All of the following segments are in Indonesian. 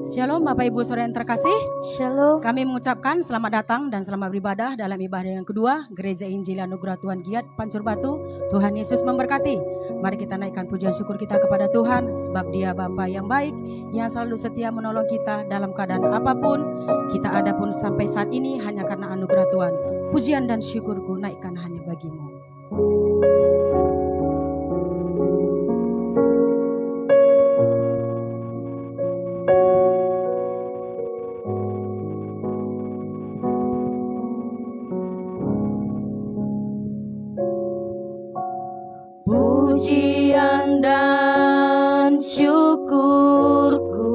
Shalom Bapak Ibu Saudara yang terkasih. Shalom. Kami mengucapkan selamat datang dan selamat beribadah dalam ibadah yang kedua Gereja Injil Anugerah Tuhan Giat Pancur Batu. Tuhan Yesus memberkati. Mari kita naikkan pujian syukur kita kepada Tuhan, sebab Dia Bapa yang baik, yang selalu setia menolong kita dalam keadaan apapun kita ada pun sampai saat ini hanya karena anugerah Tuhan. Pujian dan syukurku naikkan hanya bagimu. Pujian dan syukurku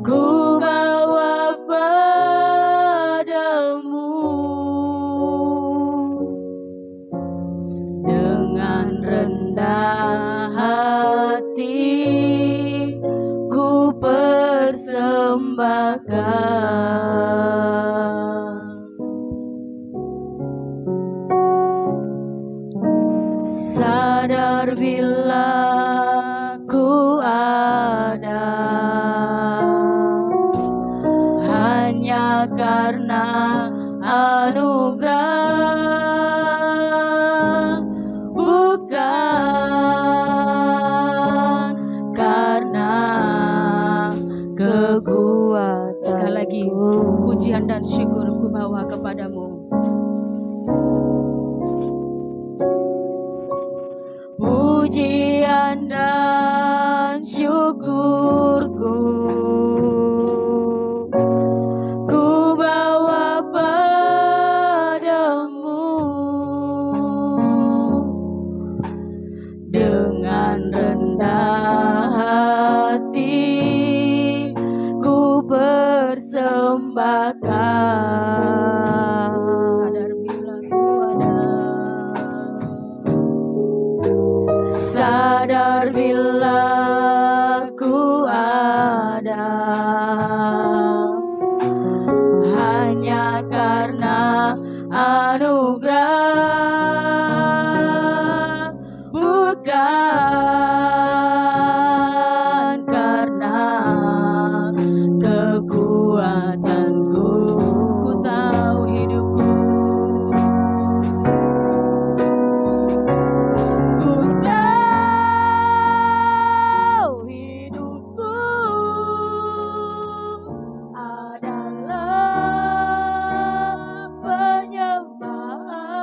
ku bawa padamu dengan rendah hati ku persembahkan. Sadar bila ku ada hanya karena anugerah, bukan karena kekuatan. Sekali lagi, pujian dan syukur ku bawa kepadamu. Pujian dan syukurku ku bawa padamu dengan rendah hati ku persembahkan. Sadar bila ku ada hanya karena anugerah, bukan karena kekuatanku. Ku tahu hidupku, adalah penyembahan.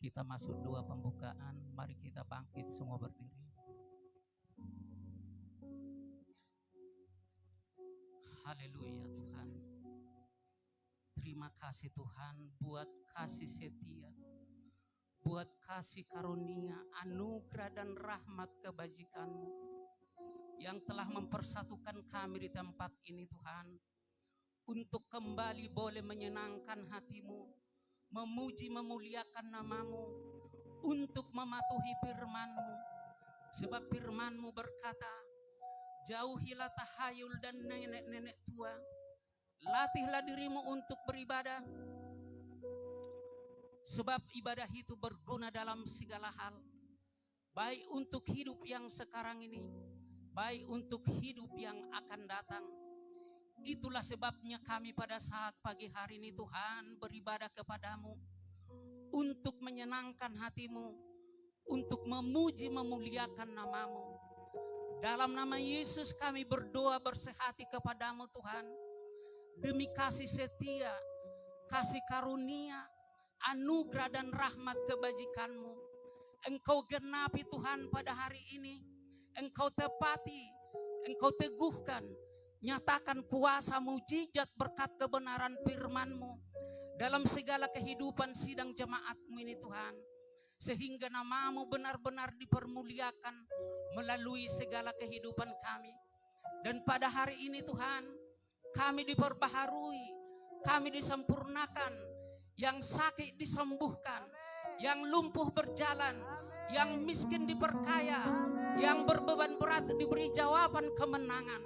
Kita masuk doa pembukaan. Mari kita bangkit semua berdiri. Haleluya Tuhan. Terima kasih Tuhan buat kasih setia, buat kasih karunia, anugerah dan rahmat kebajikan-Mu yang telah mempersatukan kami di tempat ini Tuhan, untuk kembali boleh menyenangkan hati-Mu, memuji memuliakan nama-Mu, untuk mematuhi firman-Mu. Sebab firman-Mu berkata, jauhilah tahayul dan nenek-nenek tua, latihlah dirimu untuk beribadah, sebab ibadah itu berguna dalam segala hal, baik untuk hidup yang sekarang ini, baik untuk hidup yang akan datang. Itulah sebabnya kami pada saat pagi hari ini Tuhan beribadah kepadamu, untuk menyenangkan hatimu, untuk memuji memuliakan namamu. Dalam nama Yesus kami berdoa bersehati kepadamu Tuhan, demi kasih setia, kasih karunia, anugerah dan rahmat kebajikan-Mu. Engkau genapi Tuhan pada hari ini, Engkau tepati, Engkau teguhkan, nyatakan kuasa mujizat berkat kebenaran firman-Mu dalam segala kehidupan sidang jemaat-Mu ini Tuhan, sehingga nama-Mu benar-benar dipermuliakan melalui segala kehidupan kami. Dan pada hari ini Tuhan, kami diperbaharui, kami disempurnakan, yang sakit disembuhkan, yang lumpuh berjalan, yang miskin diperkaya, yang berbeban berat diberi jawaban kemenangan.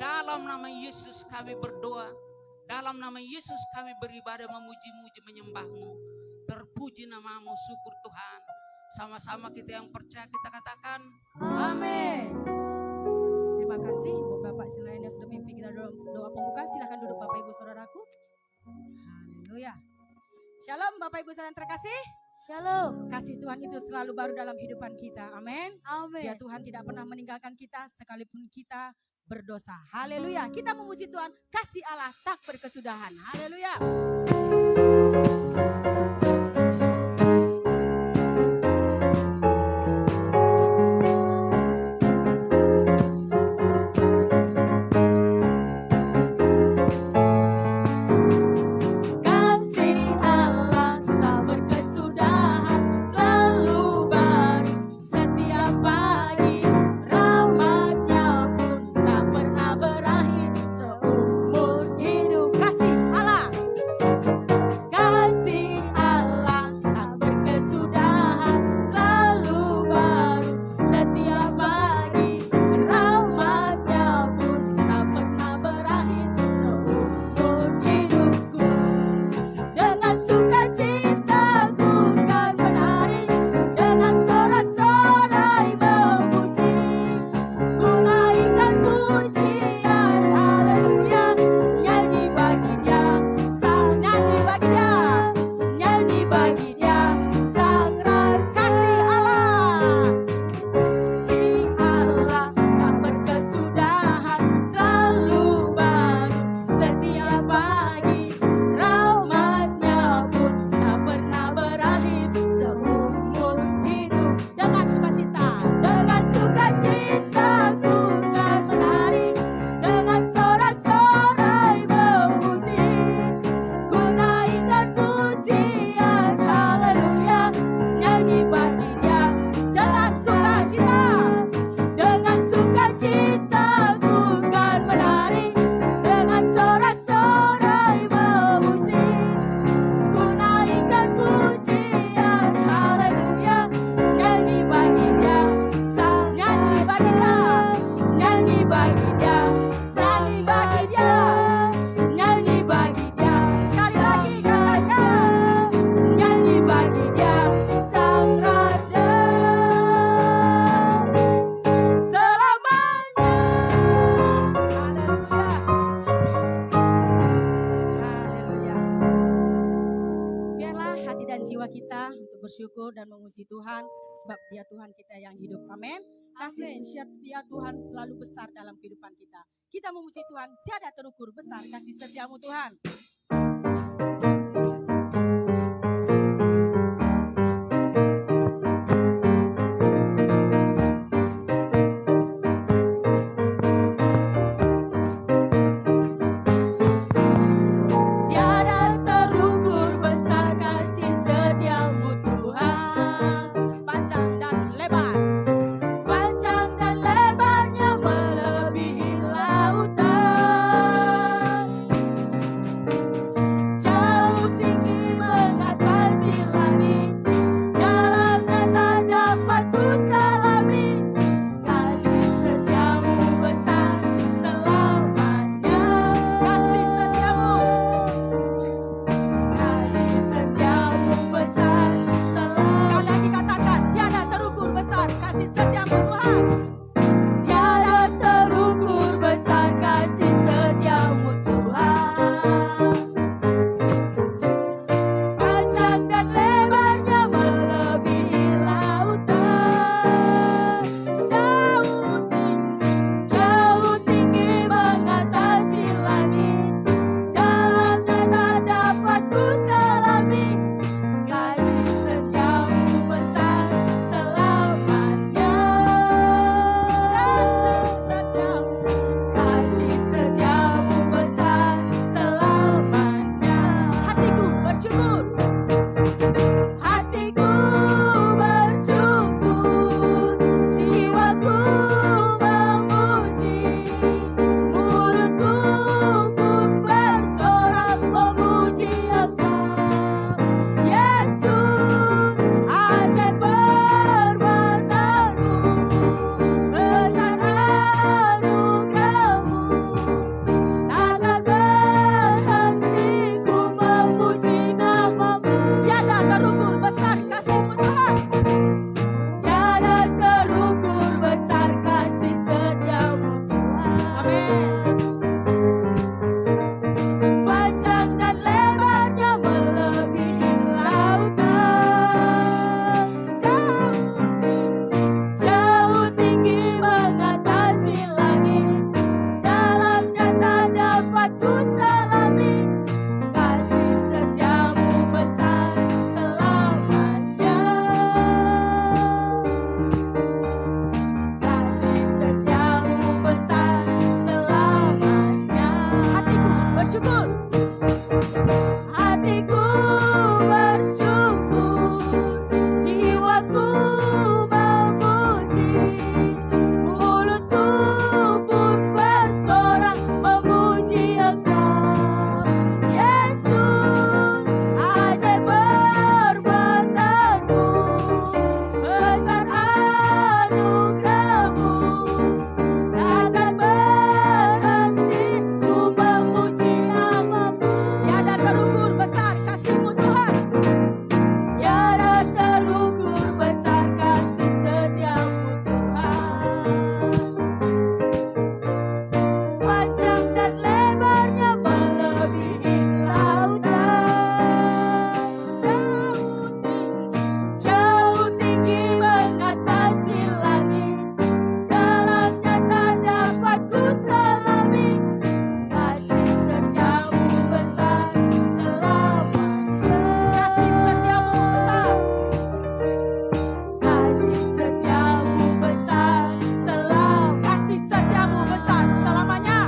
Dalam nama Yesus kami berdoa, dalam nama Yesus kami beribadah, memuji-muji, menyembah-Mu. Terpuji nama-Mu, syukur Tuhan. Sama-sama kita yang percaya kita katakan Amin. Terima kasih Bapak selain yang sudah mimpi kita doa pembuka. Silahkan duduk Bapak Ibu Saudaraku. Haleluya. Shalom Bapak Ibu Saudara terkasih. Shalom. Kasih Tuhan itu selalu baru dalam kehidupan kita. Amin. Amin. Ya, Tuhan tidak pernah meninggalkan kita sekalipun kita berdosa. Haleluya. Kita memuji Tuhan. Kasih Allah tak berkesudahan. Haleluya. Kasih Allah tak berkesudahan, selalu baru setiap pagi. Rahmat-Nya pun tak pernah berakhir seumur hidup. Kasih Allah. Kasih Allah tak berkesudahan, selalu baru setiap pagi. Rahmat-Nya pun tak pernah berakhir seumur hidupku. Dengan sukacita ku kan menari, dengan sorak-sorai memuji. Ku naikkan pujian, haleluya. Nyanyi bagi Dia, sang nyanyi bagi Dia, nyanyi bagi Dia, sang raja. Kasih Allah. Si Allah tak berkesudahan, selalu baru setiap pagi. Rahmat-Nya pun tak pernah berakhir seumur hidup. Dengan sukacita. Dengan sukacita ku kan menari, dengan sorak-sorai memuji. Ku naikkan pujian, haleluya. Nyanyi bagi Dia dengan sukacita. Dengan sukacita ku kan menari, dengan sorak-sorai memuji. Ku naikkan pujian, haleluya. Nyanyi bagi Dia, sang nyanyi bagi Dia, nyanyi bagi Dia, nyanyi bagi Dia, nyanyi bagi Dia. Sekali lagi katakan, nyanyi bagi Dia, sang raja selamanya. Haleluya. Biarlah hati dan jiwa kita untuk bersyukur dan memuji Tuhan, sebab Dia Tuhan kita yang hidup. Amin. Kasih Amin. setia Tuhan selalu besar dalam kehidupan kita. Kita memuji Tuhan, tiada terukur besar kasih setiamu Tuhan. Tiada terukur besar kasih setiamu Tuhan. Panjang dan lebar. Panjang dan lebarnya melebihi lautan. bersyukur. Hatiku bersyukur, jiwaku memuji, mulutku pun bersorak memuji Engkau. Yesus, ajaib perbuatanmu, besar anugerahmu, takkan berhenti ku memuji namamu. Ya dan terukur besar kasih-Mu Tuhan. Tiada terukur besar kasih setiamu Tuhan. Panjang dan lebarnya melebihi lautan, jauh tinggi mengatasi langit, dalamnya tak dapat ku selami. Kasih setiamu besar selamanya. Kasih setiamu besar. Kasih setiamu besar selamanya. Kasih setiamu besar selamanya.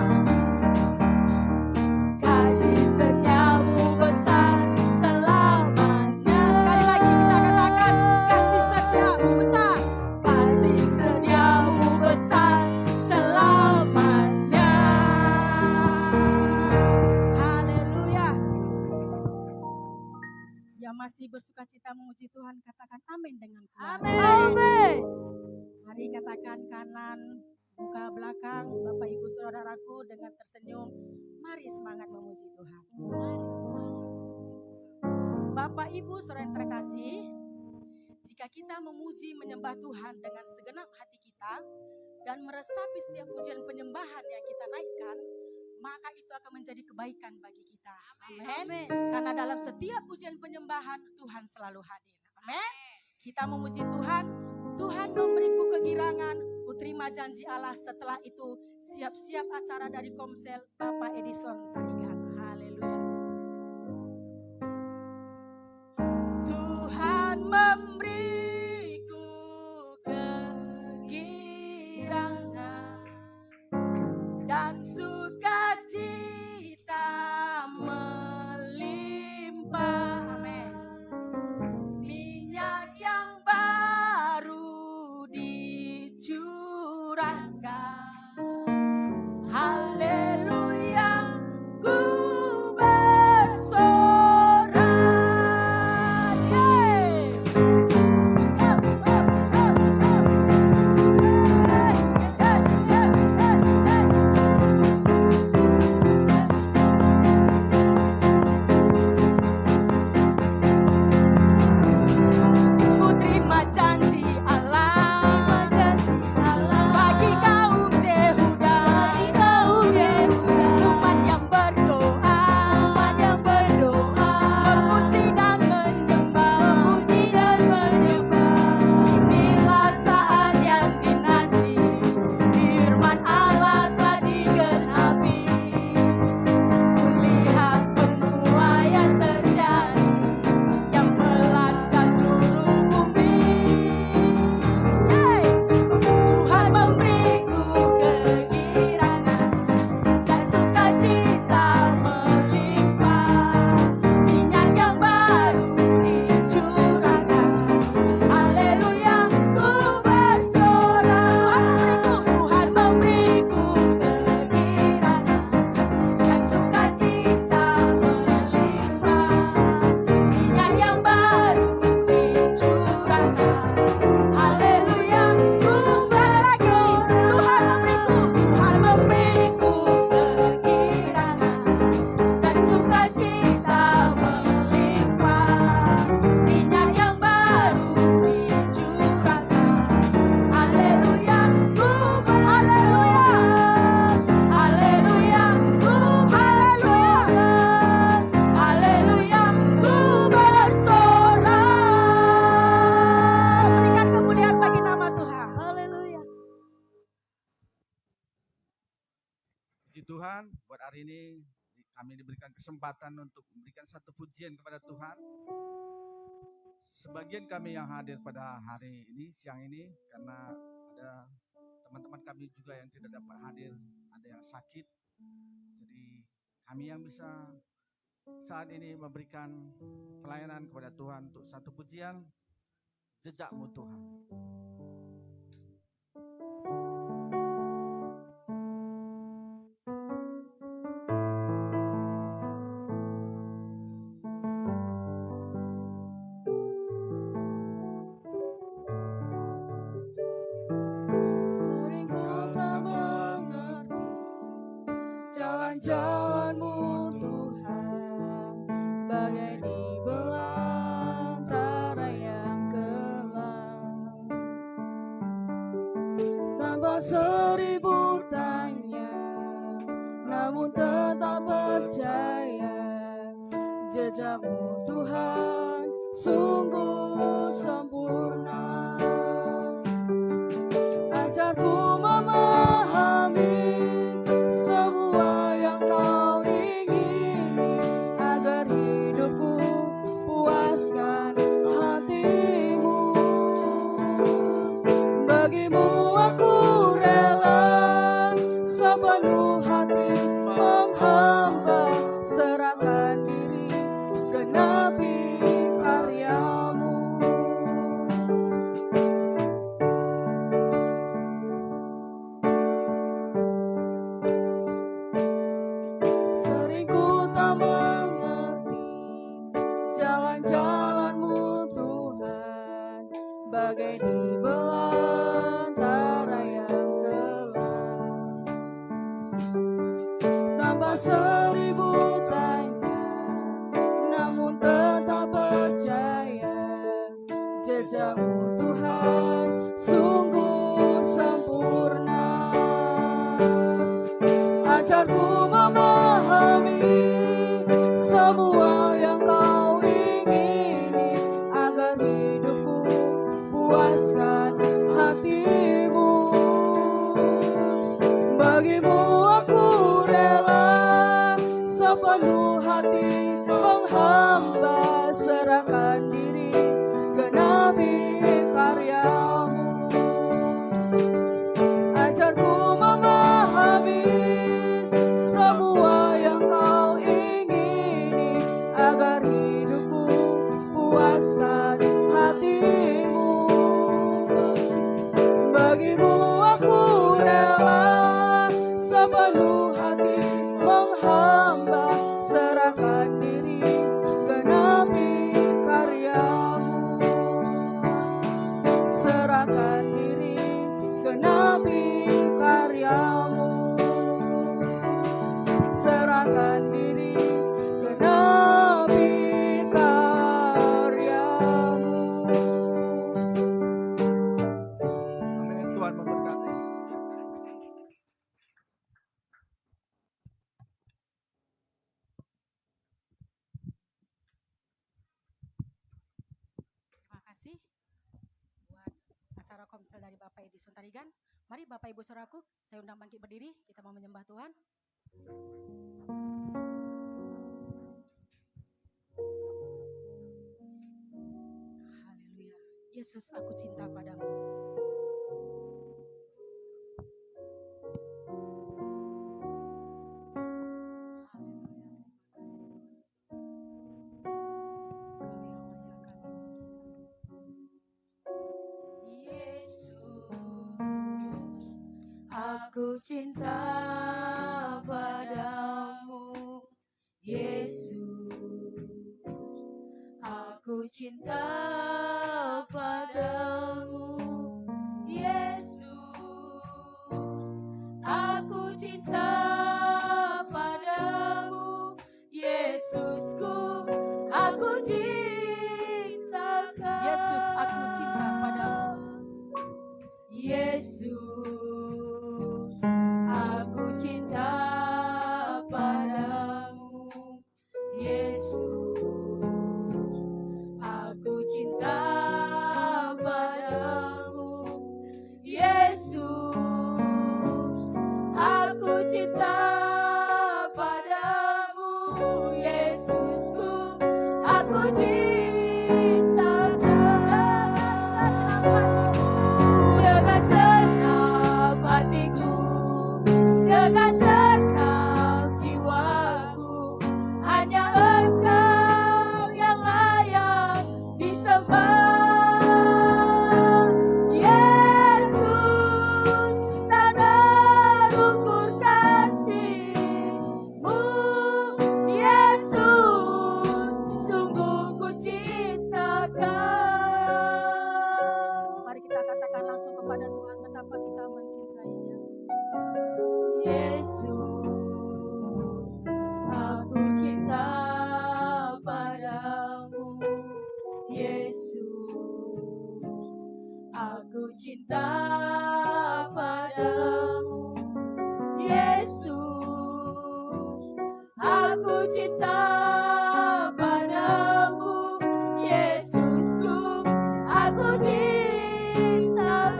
Kasih setiamu besar selamanya. Sekali lagi kita katakan kasih setiamu besar. Kasih setiamu besar selamanya. Haleluya. Yang masih bersuka cita memuji Tuhan katakan amin dengan kuat. Amin. Mari katakan kanan, muka belakang, Bapak Ibu Saudaraku dengan tersenyum. Mari semangat memuji Tuhan. Bapak Ibu Saudara yang terkasih, jika kita memuji menyembah Tuhan dengan segenap hati kita dan meresapi setiap pujian penyembahan yang kita naikkan, maka itu akan menjadi kebaikan bagi kita. Amin. Karena dalam setiap pujian penyembahan Tuhan selalu hadir. Amin. Kita memuji Tuhan, Tuhan memberiku kegirangan, ku terima janji Allah. Setelah itu siap-siap acara dari Komsel Bapak Edison Tarigan. Haleluya. Tuhan memberiku kegirangan dan sukacita melimpah. Amin. Minyak yang baru dicurahkan. Haleluya, ku bersorak. Yeay. Ku terima janji Allah bagi kaum Yehuda, umat yang berdoa, memuji dan menyembah. Inilah saat yang dinanti, firman Allah telah digenapi. Kulihat penuaian terjadi yang melanda seluruh bumi. Yeay. Tuhan memberiku kegirangan dan sukacita melimpah. Minyak yang baru dicurahkan. Haleluya, ku bersorak. Tuhan memberiku kegirangan dan sukacita melimpah. Minyak yang baru dicurahkan. Haleluya, ku lagi. Tuhan memberiku kegirangan dan sukacita melimpah. Minyak yang baru dicurahkan. Haleluya, ku haleluya. Haleluya, ku haleluya. Haleluya, ku bersorak. Berikan kemuliaan bagi nama Tuhan. Haleluya. Puji Tuhan, buat hari ini kami diberikan kesempatan untuk memberikan satu pujian kepada Tuhan. Sebagian kami yang hadir pada hari ini, siang ini, karena ada teman-teman kami juga yang tidak dapat hadir, ada yang sakit. Jadi kami yang bisa saat ini memberikan pelayanan kepada Tuhan untuk satu pujian, Jejakmu Tuhan. Sering ku tak mengerti jalan-jalan-Mu Tuhan, bagai di belantara yang gelap. Tanpa seribu tanya, namun tetap percaya, jejak-Mu Tuhan sungguh sempurna. Ajarku memahami semua yang Kau ingini, agar hidupku puaskan hati-Mu. Bagimu aku rela sepenuh hati menghamba, serahkan diri, genapi karya-Mu. Sering ku tak mengerti jalan-jalan-Mu Tuhan, bagai di belantara yang gelap. Tanpa seribu tanya, namun tetap percaya, jejak-Mu Tuhan sungguh sempurna. Ajarku memahami semua yang Kau ingini, agar hidupku puaskan hati-Mu. Bagimu aku rela sepenuh hati menghamba, serahkan diri, genapi karya-Mu. Ajarku memahami semua yang Kau ingini, agar hidupku puaskan hati-Mu. Bagimu aku rela sepenuh hati menghamba, serahkan diri, genapi karya-Mu. Serahkan diri, genapi karya-Mu. Serahkan diri, genapi karya-Mu. Amin. Tuhan memberkati. Terima kasih buat acara komsel dari Bapak Edi Suntarigan. Mari Bapak Ibu Saudaraku, saya undang bangkit berdiri, kita mau menyembah Tuhan. Haleluya. Yesus, aku cinta padamu. Haleluya, terima kasih Tuhan. Kau yang layak kami tinggikan. Yesus, aku cinta padamu. Yesus, aku cinta padamu. Yesus, aku cinta padamu. Yesusku, aku cintakan. Yesus, aku cinta padamu. Yesus, aku cinta padamu. Yesus, aku cinta Aku cinta padamu, Yesusku. Aku cinta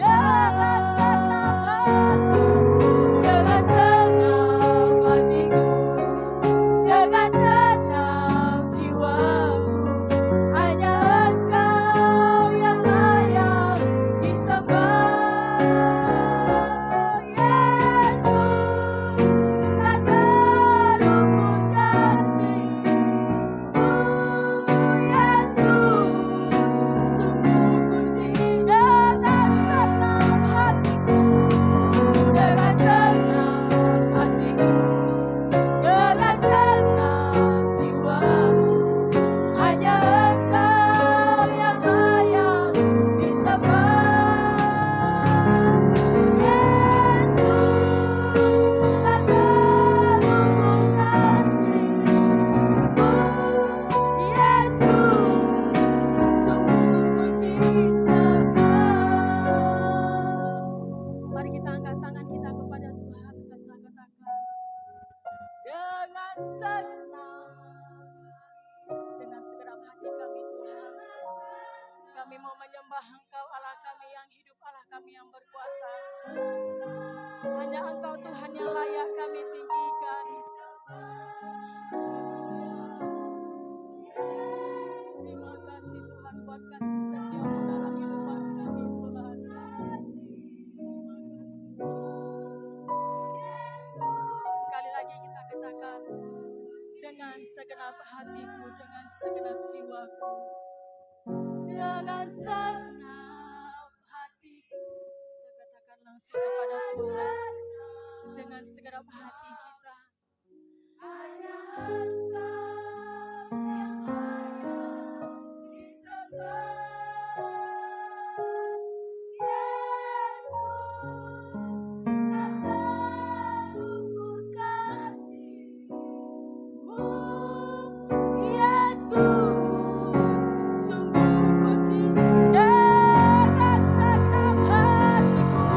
dengan senang hatiku, dengan senang jiwaku. Hanya Engkau yang layak disembah, Yesus. Tak berukun kasih-Mu, Yesus. Sungguh ku cinta dengan senang hatiku, dengan senang hatiku, dengan senang jiwaku. Hanya Engkau yang layak disembah, Yesus. Tak berukun kasih-Mu, Yesus. Sungguh ku cinta Kau. Mari kita angkat tangan kita kepada Tuhan. Katakan Dengan senang, dengan segenap hati kami Tuhan. Kami mau menyembah Engkau Allah kami yang hidup, Allah kami yang berkuasa. Hanya Engkau Tuhan yang layak kami tinggikan. Terima kasih Tuhan buat kasih setia-Mu dalam kehidupan kami Tuhan. Terima kasih. Sekali lagi kita katakan, dengan segenap hatiku, dengan segenap jiwaku, dengan segenap hatiku. Kita katakan langsung kepada Tuhan, dengan segenap hati kita. hanya Engkau yang layak disembah, Yesus. Tak terukur kasih-Mu, Yesus. Sungguh ku cinta dengan segenap hatiku,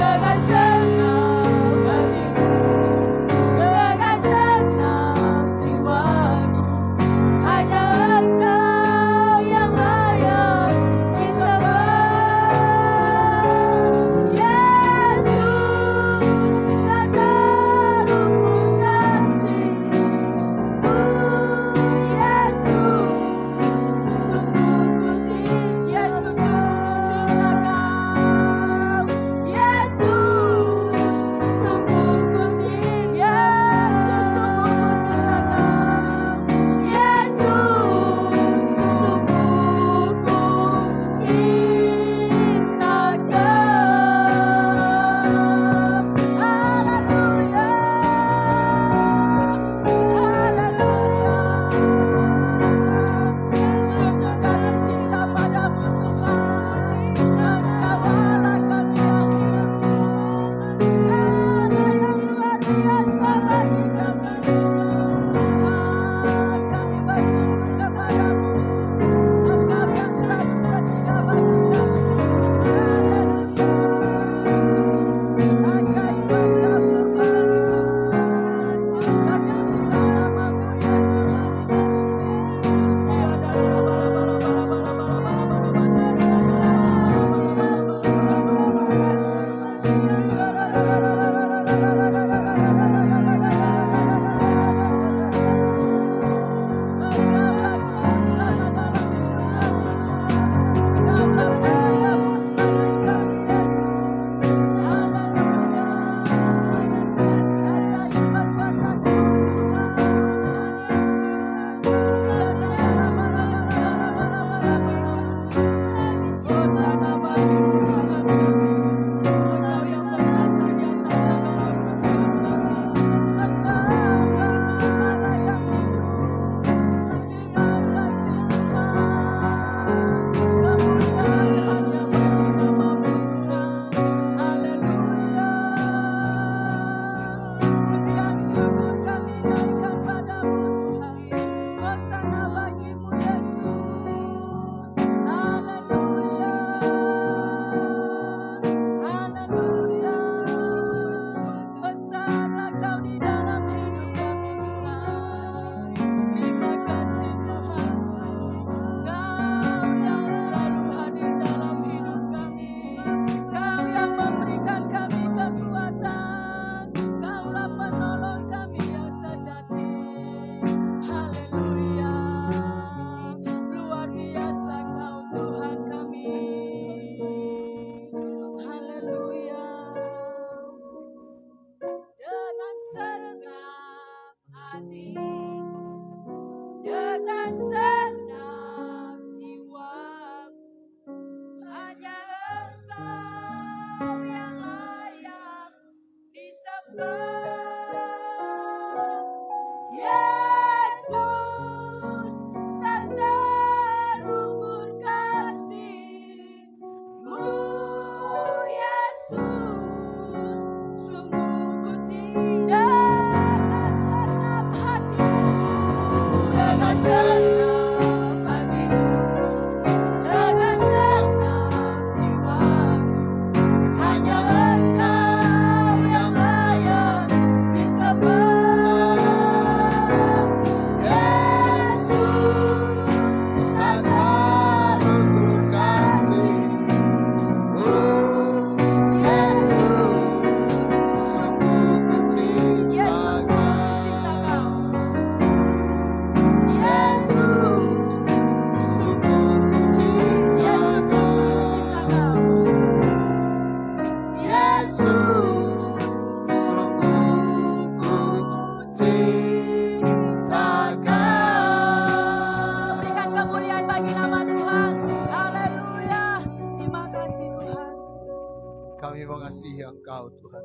dengan segenap hatiku, hatiku, dengan senang jiwaku, hanya Engkau yang layak disembah. Yesus, tak terukur kasih-Mu. Yesus, sungguh ku cinta dalam hatiku, dengan senang hatiku, dengan senang jiwaku, hanya Engkau yang layak disembah. Yesus, tak terukur kasih-Mu. Yesus, sungguh ku cinta Kau. Yesus, sungguh ku cinta Kau. Yesus, sungguh ku cinta Kau. Berikan kemuliaan bagi nama Tuhan. Haleluya. Terima kasih Tuhan. Kami mengasihi Engkau Tuhan.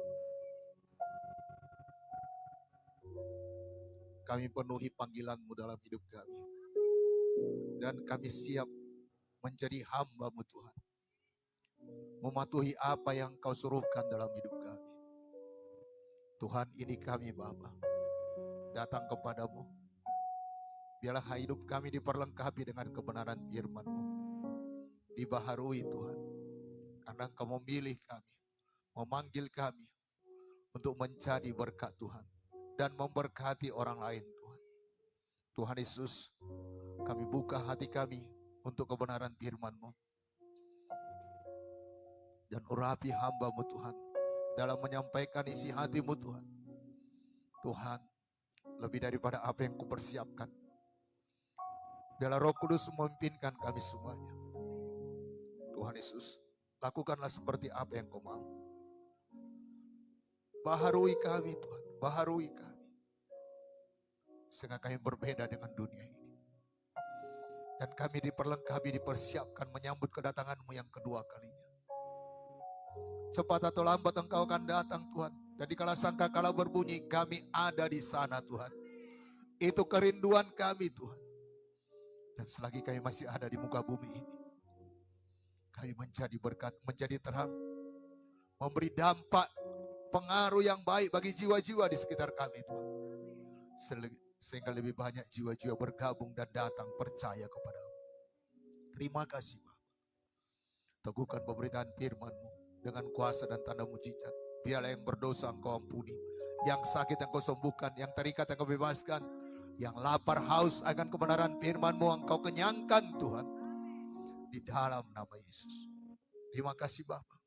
Kami penuhi panggilan-Mu dalam hidup kami. Dan kami siap menjadi hamba-Mu Tuhan. Mematuhi apa yang Kau suruhkan dalam hidup kami. Tuhan, ini kami Bapa, datang kepadamu. Biarlah hidup kami diperlengkapi dengan kebenaran firman-Mu. Dibaharui Tuhan. Karena Engkau memilih kami, memanggil kami untuk menjadi berkat Tuhan. Dan memberkati orang lain Tuhan. Tuhan Yesus, kami buka hati kami untuk kebenaran firman-Mu. Dan urapi hamba-Mu Tuhan, dalam menyampaikan isi hati-Mu Tuhan. Tuhan, lebih daripada apa yang Kupersiapkan, biarlah Roh Kudus memimpinkan kami semuanya. Tuhan Yesus, lakukanlah seperti apa yang Kau mau. Baharui kami Tuhan, baharui kami. Sehingga kami berbeda dengan dunia ini. Dan kami diperlengkapi, dipersiapkan menyambut kedatangan-Mu yang kedua kalinya. Cepat atau lambat Engkau akan datang Tuhan. Dan dikala sangkakala berbunyi, kami ada di sana Tuhan. Itu kerinduan kami Tuhan. Dan selagi kami masih ada di muka bumi ini, kami menjadi berkat, menjadi terang. Memberi dampak, pengaruh yang baik bagi jiwa-jiwa di sekitar kami Tuhan. Sehingga lebih banyak jiwa-jiwa bergabung dan datang percaya kepada-Mu. Terima kasih Bapa. Teguhkan pemberitaan firman-Mu dengan kuasa dan tanda mujizat. Biarlah yang berdosa Engkau ampuni, yang sakit Engkau sembuhkan, yang terikat Engkau bebaskan, yang lapar haus akan kebenaran firman-Mu Engkau kenyangkan Tuhan. Di dalam nama Yesus. Terima kasih Bapa.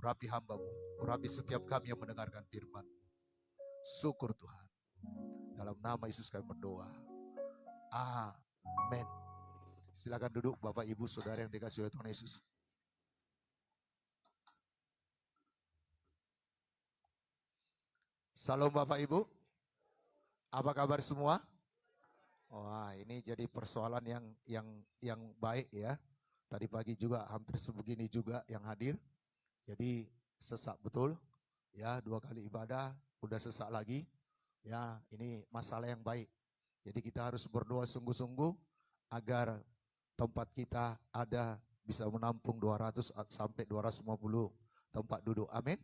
Urapi hamba-Mu, urapi setiap kami yang mendengarkan firman. Syukur Tuhan. Dalam nama Yesus kami berdoa. Amin. Silakan duduk Bapak Ibu Saudara yang dikasihi oleh Tuhan Yesus. Salam Bapak Ibu. Apa kabar semua? Wah, ini jadi persoalan yang baik ya. Tadi pagi juga hampir sebegini juga yang hadir. Jadi sesak betul. Ya, 2 kali ibadah udah sesak lagi. Ya, ini masalah yang baik. Jadi kita harus berdoa sungguh-sungguh agar tempat kita ada bisa menampung 200 sampai 250 tempat duduk. Amin.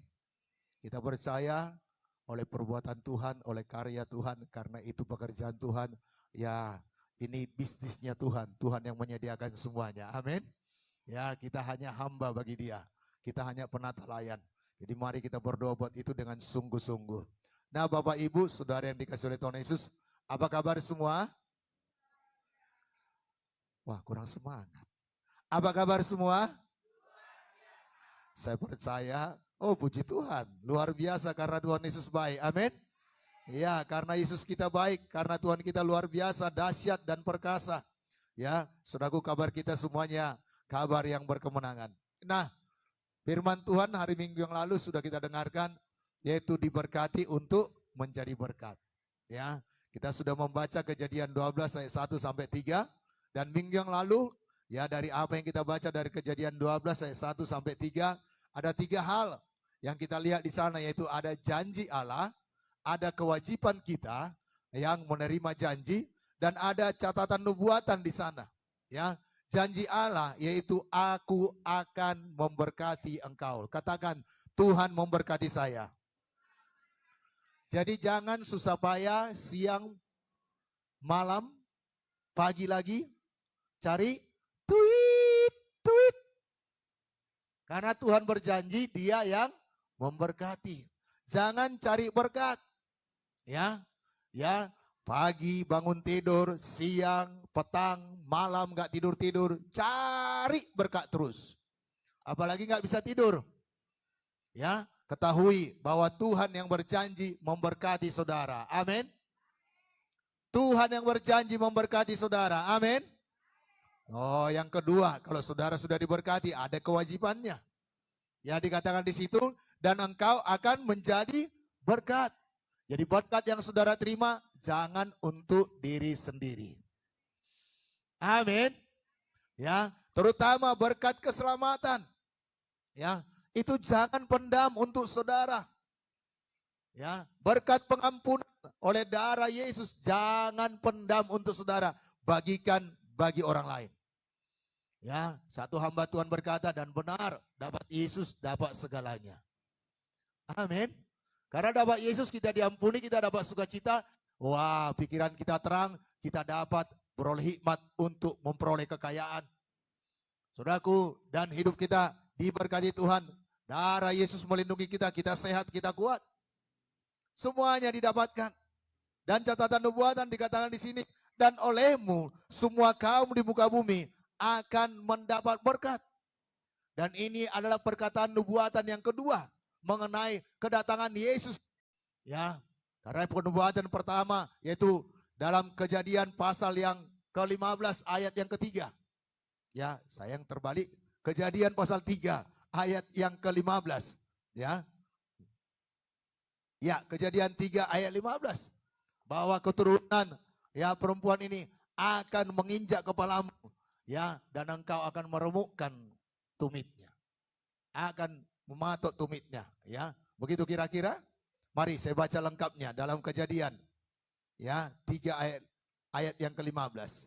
Kita percaya oleh perbuatan Tuhan, oleh karya Tuhan, karena itu pekerjaan Tuhan. Ya, ini bisnisnya Tuhan. Tuhan yang menyediakan semuanya. Amin. Ya, kita hanya hamba bagi Dia. Kita hanya penata layan. Jadi mari kita berdoa buat itu dengan sungguh-sungguh. Nah Bapak Ibu, Saudara yang dikasihi oleh Tuhan Yesus, apa kabar semua? Wah, kurang semangat. Apa kabar semua? Saya percaya, oh puji Tuhan, luar biasa karena Tuhan Yesus baik. Amin. Ya, karena Yesus kita baik, karena Tuhan kita luar biasa, dahsyat dan perkasa. Ya, saudaraku, kabar kita semuanya kabar yang berkemenangan. Nah, firman Tuhan hari Minggu yang lalu sudah kita dengarkan, yaitu diberkati untuk menjadi berkat. Ya, Kita sudah membaca Kejadian 12 ayat 1 sampai 3. Dan minggu yang lalu, ya dari apa yang kita baca dari Kejadian 12 ayat 1 sampai 3, ada 3 hal yang kita lihat di sana, yaitu ada janji Allah, ada kewajiban kita yang menerima janji, dan ada catatan nubuatan di sana. Ya, janji Allah yaitu aku akan memberkati engkau. Katakan, Tuhan memberkati saya. Jadi jangan susah payah siang, malam, pagi lagi cari tweet. Karena Tuhan berjanji Dia yang memberkati. Jangan cari berkat. Ya, pagi bangun tidur, siang, petang, malam gak tidur-tidur, cari berkat terus. Apalagi gak bisa tidur. Ya, ketahui bahwa Tuhan yang berjanji memberkati saudara. Amin. Tuhan yang berjanji memberkati saudara. Amin. Oh, yang kedua, kalau saudara sudah diberkati, ada kewajibannya. Ya, dikatakan di situ, dan engkau akan menjadi berkat. Jadi berkat yang saudara terima, jangan untuk diri sendiri. Amin. Ya, terutama berkat keselamatan. Ya, itu jangan pendam untuk saudara. Ya, berkat pengampunan oleh darah Yesus jangan pendam untuk saudara, bagikan bagi orang lain. Ya, satu hamba Tuhan berkata, dan benar, dapat Yesus dapat segalanya. Amin. Karena dapat Yesus kita diampuni, kita dapat sukacita. Wah, pikiran kita terang, kita dapat beroleh hikmat untuk memperoleh kekayaan. Saudaraku, dan hidup kita diberkati Tuhan. Darah Yesus melindungi kita, kita sehat, kita kuat. Semuanya didapatkan. Dan catatan nubuatan dikatakan di sini, dan olehmu semua kaum di muka bumi akan mendapat berkat. Dan ini adalah perkataan nubuatan yang kedua mengenai kedatangan Yesus. Ya, karena penubuatan pertama yaitu dalam Kejadian pasal yang ke-15 ayat yang ketiga. Ya, sayang terbalik. Kejadian pasal 3 ayat yang ke-15. Ya. Ya, Kejadian 3 ayat 15. Bahwa keturunan ya perempuan ini akan menginjak kepalamu. Ya, dan engkau akan meremukkan tumitnya. Akan mematok tumitnya, ya. Begitu kira-kira? Mari saya baca lengkapnya dalam Kejadian. Ya, 3 ayat yang ke-15.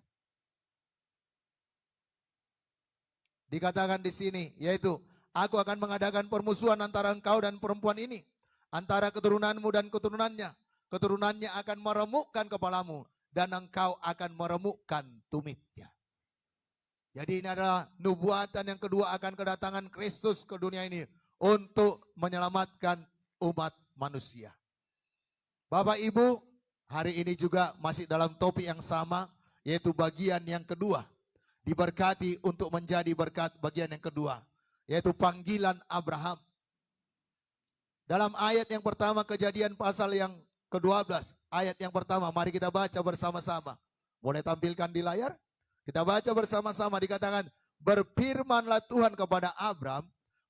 Dikatakan di sini, yaitu aku akan mengadakan permusuhan antara engkau dan perempuan ini, antara keturunanmu dan keturunannya. Keturunannya akan meremukkan kepalamu dan engkau akan meremukkan tumitnya. Jadi ini adalah nubuatan yang kedua akan kedatangan Kristus ke dunia ini untuk menyelamatkan umat manusia. Bapak Ibu, hari ini juga masih dalam topik yang sama, yaitu bagian yang kedua. Diberkati untuk menjadi berkat bagian yang kedua, yaitu panggilan Abraham. Dalam ayat yang pertama Kejadian pasal yang ke-12, ayat yang pertama, mari kita baca bersama-sama. Boleh tampilkan di layar? Kita baca bersama-sama, dikatakan, berfirmanlah Tuhan kepada Abram,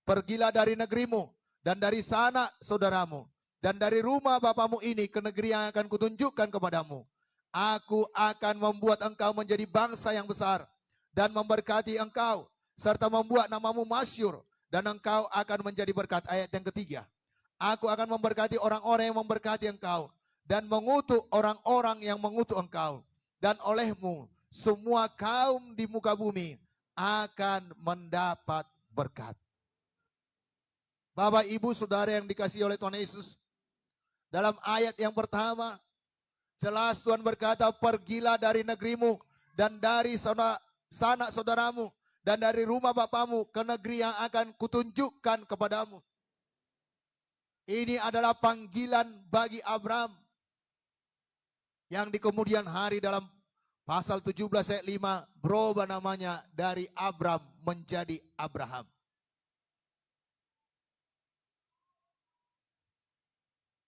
pergilah dari negerimu, dan dari sana saudaramu, dan dari rumah bapamu ini ke negeri yang akan kutunjukkan kepadamu. Aku akan membuat engkau menjadi bangsa yang besar, dan memberkati engkau, serta membuat namamu masyhur, dan engkau akan menjadi berkat. Ayat yang ketiga, aku akan memberkati orang-orang yang memberkati engkau, dan mengutuk orang-orang yang mengutuk engkau, dan olehmu semua kaum di muka bumi akan mendapat berkat. Bapak, Ibu, Saudara yang dikasihi oleh Tuhan Yesus, dalam ayat yang pertama, jelas Tuhan berkata, pergilah dari negerimu dan dari sanak saudaramu dan dari rumah bapamu ke negeri yang akan kutunjukkan kepadamu. Ini adalah panggilan bagi Abraham yang di kemudian hari dalam pasal 17 ayat 5 berubah namanya dari Abram menjadi Abraham.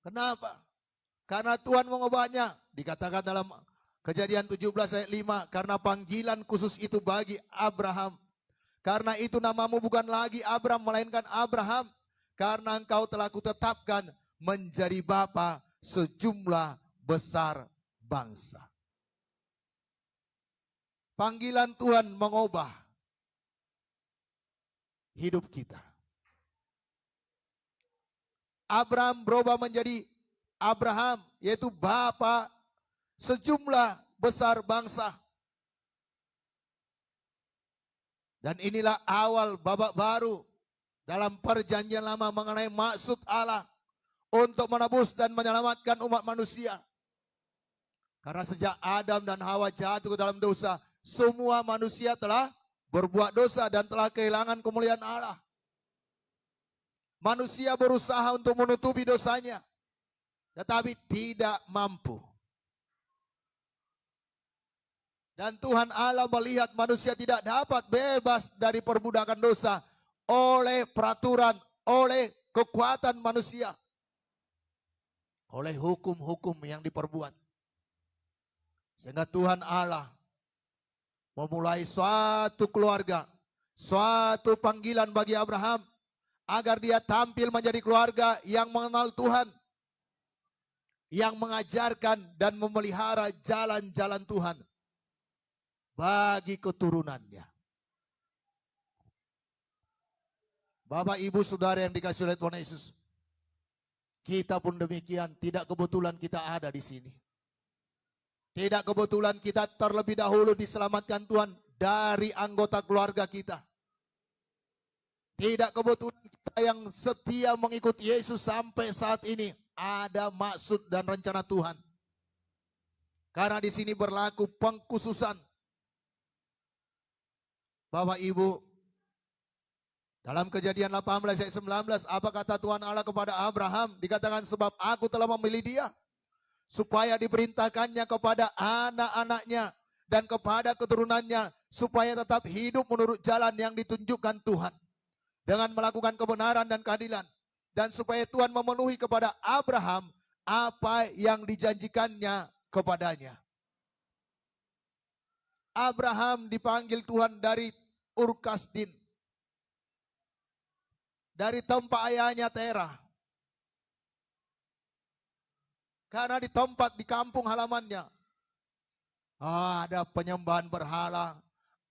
Kenapa? Karena Tuhan mengubahnya. Dikatakan dalam Kejadian 17 ayat 5, karena panggilan khusus itu bagi Abraham. Karena itu namamu bukan lagi Abram melainkan Abraham, karena engkau telah kutetapkan menjadi bapa sejumlah besar bangsa. Panggilan Tuhan mengubah hidup kita. Abraham berubah menjadi Abraham, yaitu bapa sejumlah besar bangsa. Dan inilah awal babak baru dalam perjanjian lama mengenai maksud Allah untuk menebus dan menyelamatkan umat manusia. Karena sejak Adam dan Hawa jatuh ke dalam dosa, semua manusia telah berbuat dosa dan telah kehilangan kemuliaan Allah. Manusia berusaha untuk menutupi dosanya, tetapi tidak mampu. Dan Tuhan Allah melihat manusia tidak dapat bebas dari perbudakan dosa oleh peraturan, oleh kekuatan manusia, oleh hukum-hukum yang diperbuat. Sehingga Tuhan Allah memulai suatu keluarga, suatu panggilan bagi Abraham agar dia tampil menjadi keluarga yang mengenal Tuhan, yang mengajarkan dan memelihara jalan-jalan Tuhan bagi keturunannya. Bapak, Ibu, Saudara yang dikasihi oleh Tuhan Yesus, kita pun demikian, tidak kebetulan kita ada di sini. Tidak kebetulan kita terlebih dahulu diselamatkan Tuhan dari anggota keluarga kita. Tidak kebetulan kita yang setia mengikuti Yesus sampai saat ini. Ada maksud dan rencana Tuhan. Karena di sini berlaku pengkhususan. Bapak Ibu, dalam Kejadian 18 ayat 19, apa kata Tuhan Allah kepada Abraham? Dikatakan, sebab aku telah memilih dia, supaya diperintahkannya kepada anak-anaknya dan kepada keturunannya, supaya tetap hidup menurut jalan yang ditunjukkan Tuhan, dengan melakukan kebenaran dan keadilan, dan supaya Tuhan memenuhi kepada Abraham apa yang dijanjikannya kepadanya. Abraham dipanggil Tuhan dari Ur Kasdin, dari tempat ayahnya Terah. Karena di tempat di kampung halamannya ada penyembahan berhala,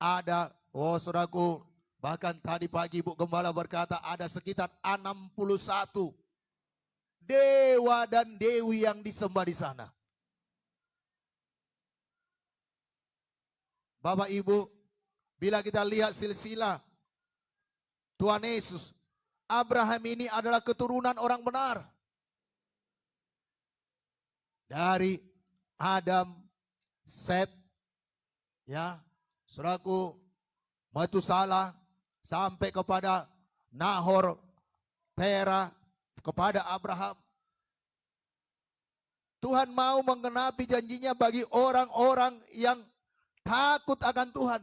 ada, saudaraku, bahkan tadi pagi Ibu Gembala berkata ada sekitar 61 dewa dan dewi yang disembah di sana. Bapak Ibu, bila kita lihat silsilah Tuhan Yesus, Abraham ini adalah keturunan orang benar. Dari Adam, Set, ya, saudaraku, Metusalah, sampai kepada Nahor, Terah, kepada Abraham. Tuhan mau menggenapi janjinya bagi orang-orang yang takut akan Tuhan.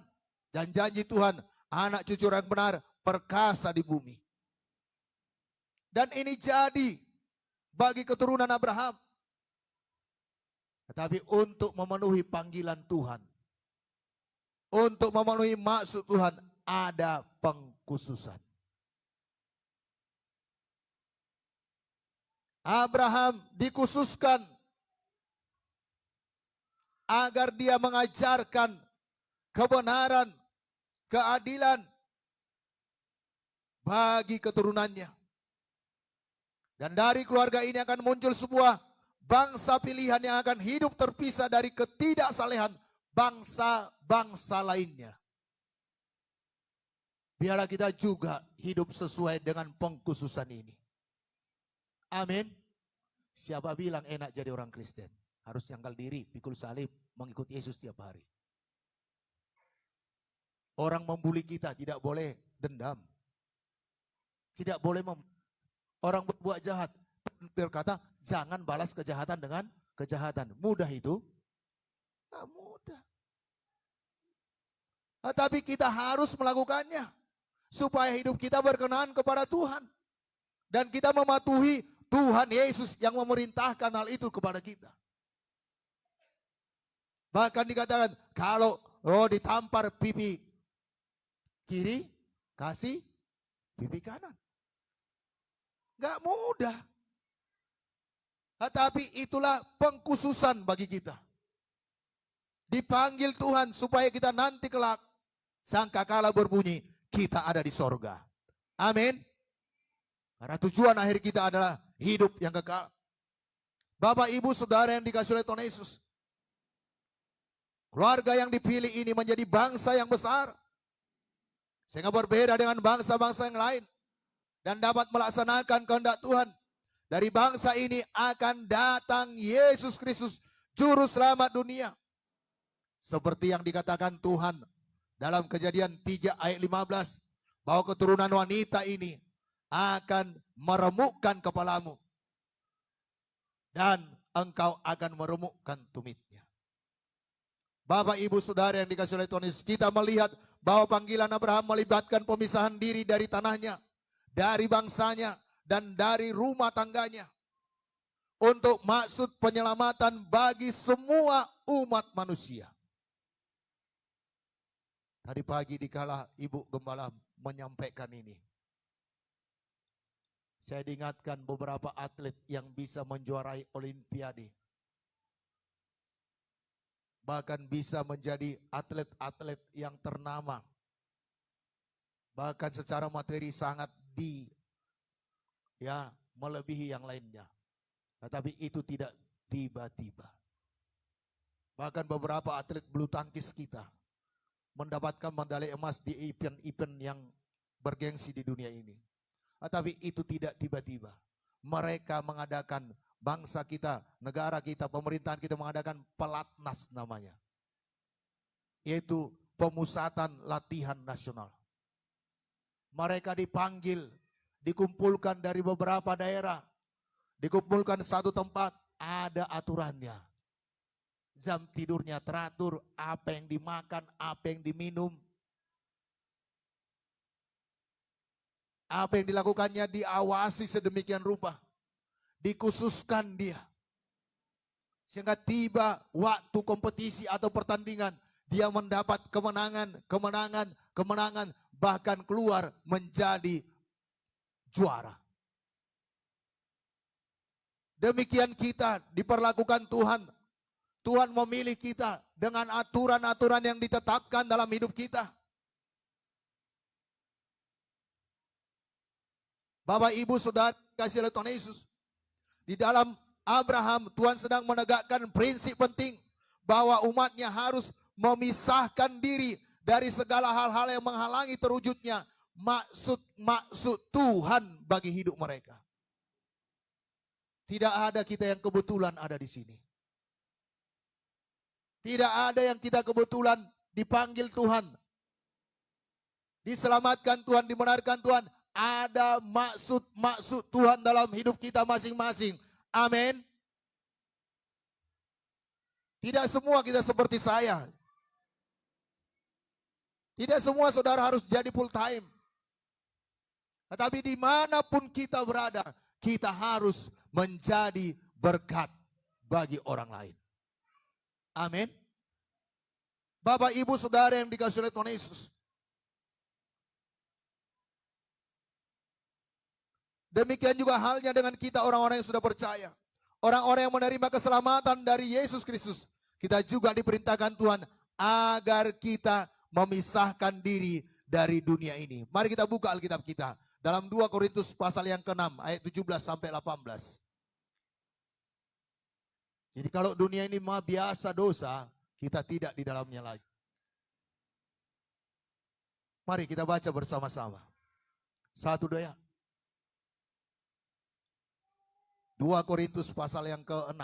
Dan janji Tuhan, anak cucu orang benar perkasa di bumi. Dan ini jadi bagi keturunan Abraham. Tetapi untuk memenuhi panggilan Tuhan, untuk memenuhi maksud Tuhan, ada pengkhususan. Abraham dikhususkan agar dia mengajarkan kebenaran, keadilan bagi keturunannya. Dan dari keluarga ini akan muncul sebuah bangsa pilihan yang akan hidup terpisah dari ketidaksalehan bangsa-bangsa lainnya. Biarlah kita juga hidup sesuai dengan pengkhususan ini. Amin. Siapa bilang enak jadi orang Kristen? Harus nyangkal diri, pikul salib, mengikuti Yesus tiap hari. Orang membuli kita tidak boleh dendam. Tidak boleh orang berbuat jahat. Berkata, jangan balas kejahatan dengan kejahatan. Mudah itu? Tidak mudah. Tapi kita harus melakukannya. Supaya hidup kita berkenan kepada Tuhan. Dan kita mematuhi Tuhan Yesus yang memerintahkan hal itu kepada kita. Bahkan dikatakan, kalau ditampar pipi kiri, kasih pipi kanan. Gak mudah. Tetapi itulah pengkhususan bagi kita. Dipanggil Tuhan supaya kita nanti kelak sangkakala berbunyi, kita ada di sorga. Amin. Karena tujuan akhir kita adalah hidup yang kekal. Bapak, Ibu, Saudara yang dikasihi oleh Tuhan Yesus. Keluarga yang dipilih ini menjadi bangsa yang besar. Sehingga berbeda dengan bangsa-bangsa yang lain. Dan dapat melaksanakan kehendak Tuhan. Dari bangsa ini akan datang Yesus Kristus, Juru Selamat dunia. Seperti yang dikatakan Tuhan dalam Kejadian 3 ayat 15. Bahwa keturunan wanita ini akan meremukkan kepalamu. Dan engkau akan meremukkan tumitnya. Bapak, Ibu, Saudara yang dikasihi oleh Tuhan Yesus, kita melihat bahwa panggilan Abraham melibatkan pemisahan diri dari tanahnya, dari bangsanya, dan dari rumah tangganya. Untuk maksud penyelamatan bagi semua umat manusia. Tadi pagi dikala Ibu Gembala menyampaikan ini, saya diingatkan beberapa atlet yang bisa menjuarai Olimpiade. Bahkan bisa menjadi atlet-atlet yang ternama. Bahkan secara materi sangat melebihi yang lainnya. Tetapi itu tidak tiba-tiba. Bahkan beberapa atlet bulu tangkis kita mendapatkan medali emas di event-event yang bergengsi di dunia ini. Tetapi itu tidak tiba-tiba. Mereka mengadakan, bangsa kita, negara kita, pemerintahan kita mengadakan pelatnas namanya. Yaitu pemusatan latihan nasional. Mereka dipanggil, dikumpulkan dari beberapa daerah. Dikumpulkan satu tempat, ada aturannya. Jam tidurnya teratur, apa yang dimakan, apa yang diminum. Apa yang dilakukannya diawasi sedemikian rupa. Dikhususkan dia. Sehingga tiba waktu kompetisi atau pertandingan, dia mendapat kemenangan, bahkan keluar menjadi juara. Demikian kita diperlakukan Tuhan. Tuhan memilih kita dengan aturan-aturan yang ditetapkan dalam hidup kita. Bapak, Ibu, Saudara kasih oleh Tuhan Yesus. Di dalam Abraham, Tuhan sedang menegakkan prinsip penting bahwa umatnya harus memisahkan diri dari segala hal-hal yang menghalangi terwujudnya maksud Tuhan bagi hidup mereka. Tidak ada kita yang kebetulan ada di sini. Tidak ada yang kita kebetulan dipanggil Tuhan. Diselamatkan Tuhan, dibenarkan Tuhan. Ada maksud Tuhan dalam hidup kita masing-masing. Amin. Tidak semua kita seperti saya. Tidak semua saudara harus jadi full time. Tetapi dimanapun kita berada, kita harus menjadi berkat bagi orang lain. Amin. Bapak, Ibu, Saudara yang dikasihi oleh Tuhan Yesus. Demikian juga halnya dengan kita orang-orang yang sudah percaya. Orang-orang yang menerima keselamatan dari Yesus Kristus. Kita juga diperintahkan Tuhan agar kita memisahkan diri dari dunia ini. Mari kita buka Alkitab kita. Dalam 2 Korintus pasal yang ke-6 ayat 17 sampai 18. Jadi kalau dunia ini mah biasa dosa, kita tidak di dalamnya lagi. Mari kita baca bersama-sama. 1, 2. 2 Korintus pasal yang ke-6.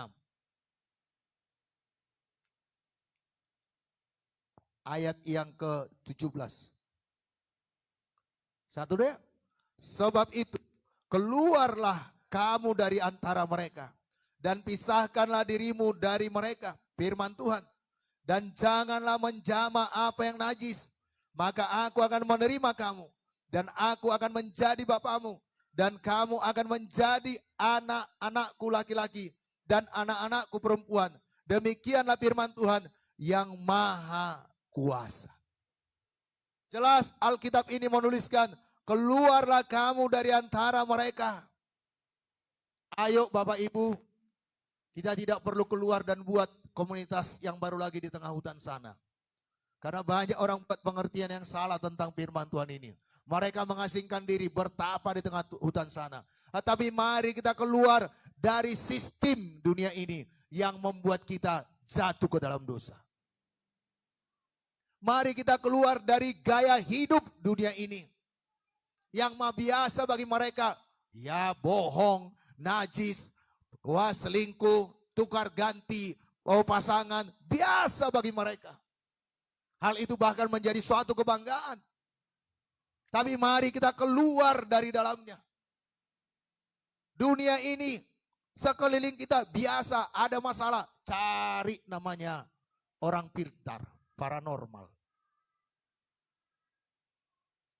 Ayat yang ke-17. 1, 2. Sebab itu keluarlah kamu dari antara mereka dan pisahkanlah dirimu dari mereka, firman Tuhan. Dan janganlah menjamah apa yang najis, maka aku akan menerima kamu dan aku akan menjadi bapamu. Dan kamu akan menjadi anak-anakku laki-laki dan anak-anakku perempuan. Demikianlah firman Tuhan yang maha kuasa. Jelas Alkitab ini menuliskan, keluarlah kamu dari antara mereka. Ayo Bapak Ibu, kita tidak perlu keluar dan buat komunitas yang baru lagi di tengah hutan sana. Karena banyak orang buat pengertian yang salah tentang firman Tuhan ini. Mereka mengasingkan diri bertapa di tengah hutan sana. Tapi mari kita keluar dari sistem dunia ini yang membuat kita jatuh ke dalam dosa. Mari kita keluar dari gaya hidup dunia ini. Yang mah biasa bagi mereka, ya bohong, najis, wah selingkuh, tukar ganti, pasangan, biasa bagi mereka. Hal itu bahkan menjadi suatu kebanggaan. Tapi mari kita keluar dari dalamnya. Dunia ini, sekeliling kita biasa ada masalah, cari namanya orang pintar, paranormal.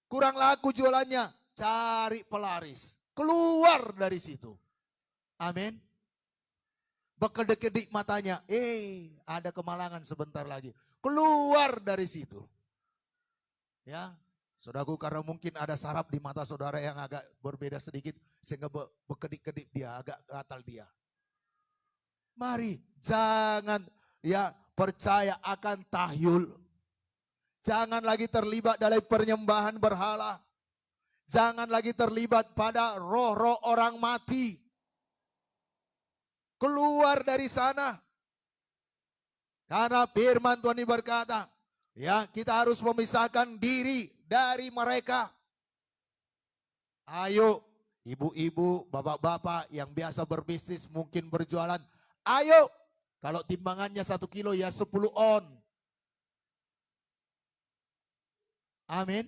Kurang laku jualannya, cari pelaris. Keluar dari situ. Amin. Bekedip-kedip matanya, ada kemalangan sebentar lagi. Keluar dari situ. Ya, saudaraku, karena mungkin ada saraf di mata saudara yang agak berbeda sedikit, sehingga bekedip-kedip dia, agak gatal dia. Mari, jangan ya percaya akan tahyul. Jangan lagi terlibat dalam penyembahan berhala. Jangan lagi terlibat pada roh-roh orang mati. Keluar dari sana. Karena firman Tuhan ini berkata, ya kita harus memisahkan diri dari mereka. Ayo ibu-ibu, bapak-bapak yang biasa berbisnis mungkin berjualan. Ayo, kalau timbangannya 1 kilo ya 10 on. Amin.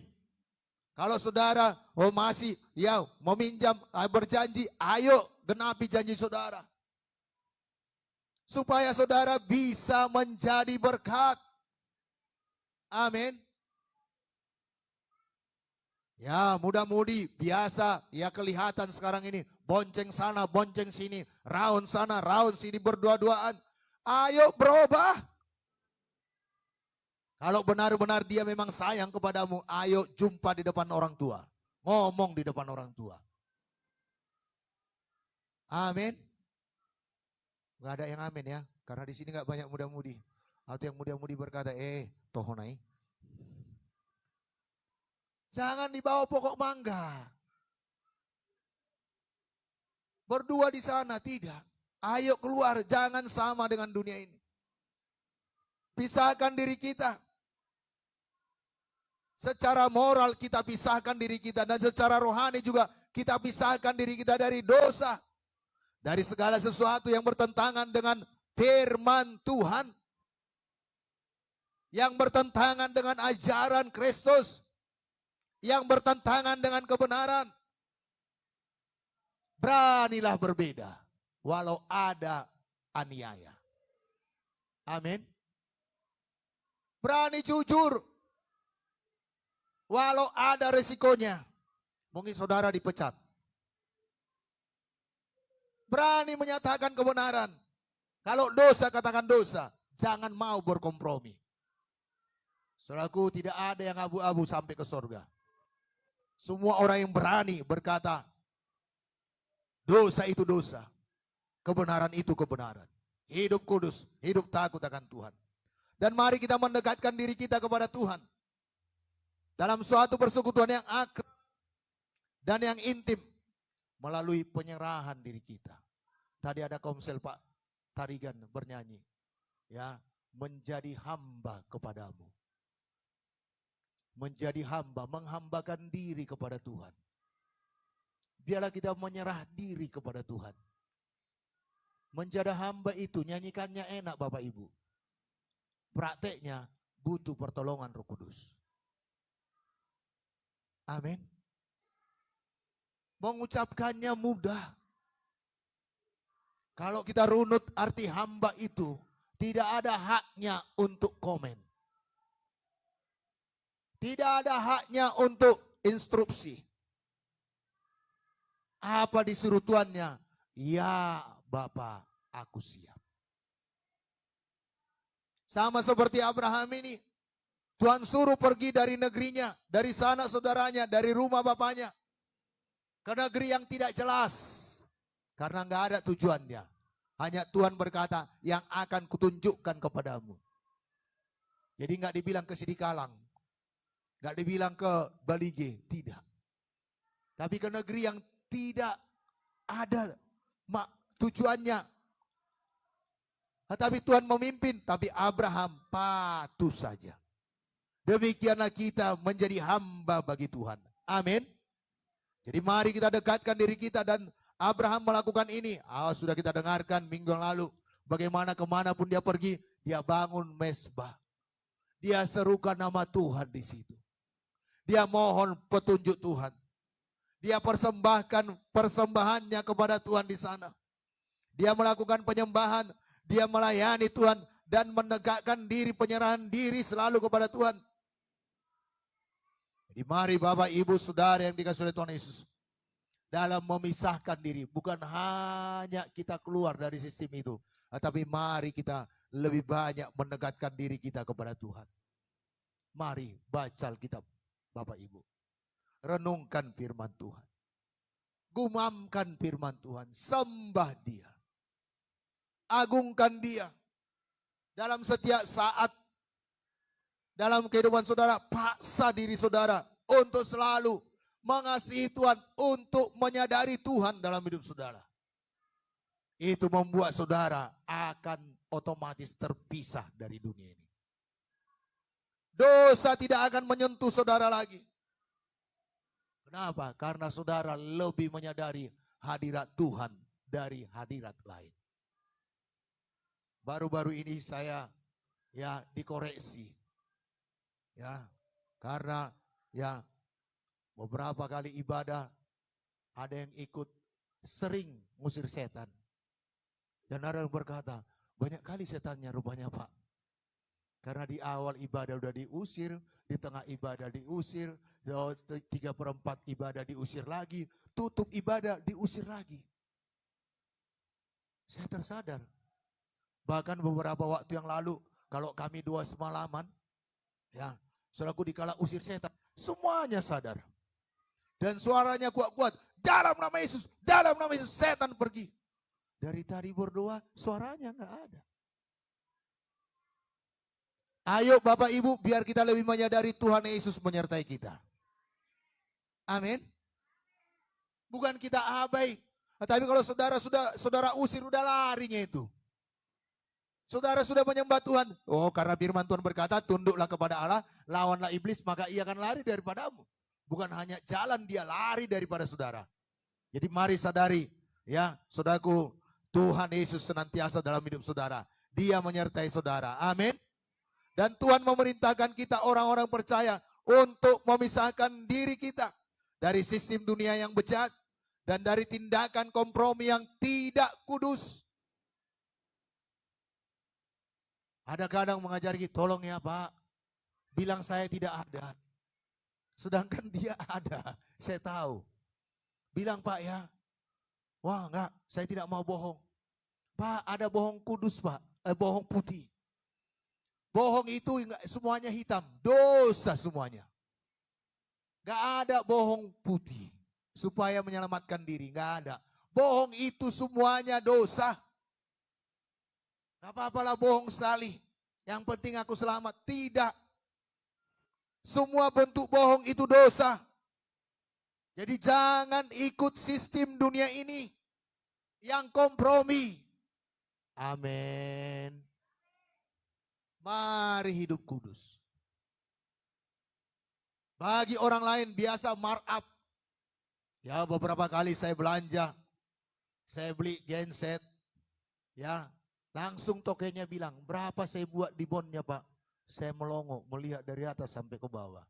Kalau saudara masih ya meminjam, berjanji, ayo genapi janji saudara. Supaya saudara bisa menjadi berkat. Amin. Ya mudah-mudi biasa ya kelihatan sekarang ini. Bonceng sana, bonceng sini. Raun sana, raun sini, berdua-duaan. Ayo berubah. Kalau benar-benar dia memang sayang kepadamu, ayo jumpa di depan orang tua. Ngomong di depan orang tua. Amin. Gak ada yang amin ya. Karena di sini gak banyak muda-mudi. Atau yang muda-mudi berkata, tohonai. Jangan dibawa pokok mangga. Berdua di sana, tidak. Ayo keluar, jangan sama dengan dunia ini. Pisahkan diri kita. Secara moral kita pisahkan diri kita. Dan secara rohani juga kita pisahkan diri kita dari dosa. Dari segala sesuatu yang bertentangan dengan firman Tuhan. Yang bertentangan dengan ajaran Kristus. Yang bertentangan dengan kebenaran. Beranilah berbeda. Walau ada aniaya. Amin. Berani jujur. Walau ada resikonya. Mungkin saudara dipecat. Berani menyatakan kebenaran. Kalau dosa, katakan dosa. Jangan mau berkompromi. Saudaraku, tidak ada yang abu-abu sampai ke surga. Semua orang yang berani berkata, dosa itu dosa. Kebenaran itu kebenaran. Hidup kudus, hidup takut akan Tuhan. Dan mari kita mendekatkan diri kita kepada Tuhan. Dalam suatu persekutuan yang akrab dan yang intim. Melalui penyerahan diri kita. Tadi ada komsel Pak Tarigan bernyanyi. Ya, menjadi hamba kepadamu. Menjadi hamba, menghambakan diri kepada Tuhan. Biarlah kita menyerah diri kepada Tuhan. Menjadi hamba itu nyanyikannya enak Bapak Ibu. Prakteknya butuh pertolongan Roh Kudus. Amin. Mengucapkannya mudah. Kalau kita runut arti hamba itu, tidak ada haknya untuk komen. Tidak ada haknya untuk instruksi. Apa disuruh tuannya? Ya Bapak, aku siap. Sama seperti Abraham ini. Tuhan suruh pergi dari negerinya, dari sana saudaranya, dari rumah bapaknya. Ke negeri yang tidak jelas. Karena nggak ada tujuannya. Hanya Tuhan berkata, yang akan kutunjukkan kepadamu. Jadi nggak dibilang ke Sidikalang, nggak dibilang ke Balige, tidak. Tapi ke negeri yang tidak ada tujuannya. Tetapi Tuhan memimpin, tapi Abraham patuh saja. Demikianlah kita menjadi hamba bagi Tuhan. Amin. Jadi mari kita dekatkan diri kita, dan Abraham melakukan ini. Sudah kita dengarkan minggu yang lalu. Bagaimana kemanapun dia pergi, dia bangun mezbah. Dia serukan nama Tuhan di situ. Dia mohon petunjuk Tuhan. Dia persembahkan persembahannya kepada Tuhan di sana. Dia melakukan penyembahan. Dia melayani Tuhan dan menegakkan diri, penyerahan diri selalu kepada Tuhan. Jadi mari Bapak, Ibu, Saudara yang dikasihi oleh Tuhan Yesus, dalam memisahkan diri, bukan hanya kita keluar dari sistem itu, tetapi mari kita lebih banyak mendekatkan diri kita kepada Tuhan. Mari baca Alkitab, Bapak Ibu. Renungkan firman Tuhan. Gumamkan firman Tuhan. Sembah Dia. Agungkan Dia. Dalam setiap saat, dalam kehidupan saudara, paksa diri saudara untuk selalu mengasihi Tuhan, untuk menyadari Tuhan dalam hidup saudara. Itu membuat saudara akan otomatis terpisah dari dunia ini. Dosa tidak akan menyentuh saudara lagi. Kenapa? Karena saudara lebih menyadari hadirat Tuhan dari hadirat lain. Baru-baru ini saya dikoreksi. Karena beberapa kali ibadah ada yang ikut sering ngusir setan. Dan ada yang berkata, banyak kali setannya rupanya Pak. Karena di awal ibadah udah diusir, di tengah ibadah diusir, 3/4 ibadah diusir lagi, tutup ibadah diusir lagi. Saya tersadar. Bahkan beberapa waktu yang lalu, kalau kami 2 semalaman, saudaraku, dikala usir setan, semuanya sadar. Dan suaranya kuat-kuat, dalam nama Yesus, setan pergi. Dari tadi berdoa, suaranya nggak ada. Ayo Bapak Ibu, biar kita lebih menyadari Tuhan Yesus menyertai kita. Amin. Bukan kita abai. Tapi kalau saudara usir, udah larinya itu. Saudara sudah menyembah Tuhan. Karena firman Tuhan berkata, tunduklah kepada Allah, lawanlah iblis, maka ia akan lari daripadamu. Bukan hanya jalan, dia lari daripada saudara. Jadi mari sadari, saudaraku, Tuhan Yesus senantiasa dalam hidup saudara. Dia menyertai saudara. Amin. Dan Tuhan memerintahkan kita orang-orang percaya untuk memisahkan diri kita dari sistem dunia yang bejat dan dari tindakan kompromi yang tidak kudus. Ada kadang mengajari, tolong ya Pak, bilang saya tidak ada. Sedangkan dia ada, saya tahu. Bilang Pak ya, wah enggak, saya tidak mau bohong. Pak, ada bohong kudus Pak, bohong putih. Bohong itu enggak semuanya hitam, dosa semuanya. Enggak ada bohong putih supaya menyelamatkan diri, enggak ada. Bohong itu semuanya dosa. Gak apa-apalah bohong sekali. Yang penting aku selamat. Tidak. Semua bentuk bohong itu dosa. Jadi jangan ikut sistem dunia ini yang kompromi. Amin. Mari hidup kudus. Bagi orang lain biasa markup. Ya, beberapa kali saya belanja. Saya beli genset. Langsung tokenya bilang, berapa saya buat di bonnya Pak? Saya melongo, melihat dari atas sampai ke bawah.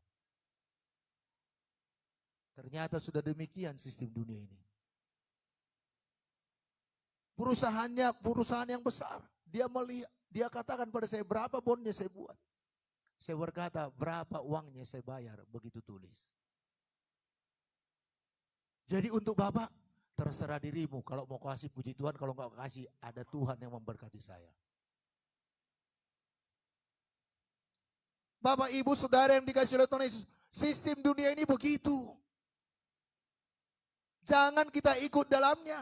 Ternyata sudah demikian sistem dunia ini. Perusahaan yang besar. Dia melihat, dia katakan pada saya, berapa bonnya saya buat? Saya berkata, berapa uangnya saya bayar? Begitu tulis. Jadi untuk Bapak, terserah dirimu, kalau mau kasih puji Tuhan, kalau enggak kasih, ada Tuhan yang memberkati saya. Bapak, Ibu, Saudara yang dikasihi oleh Tuhan Yesus, sistem dunia ini begitu. Jangan kita ikut dalamnya.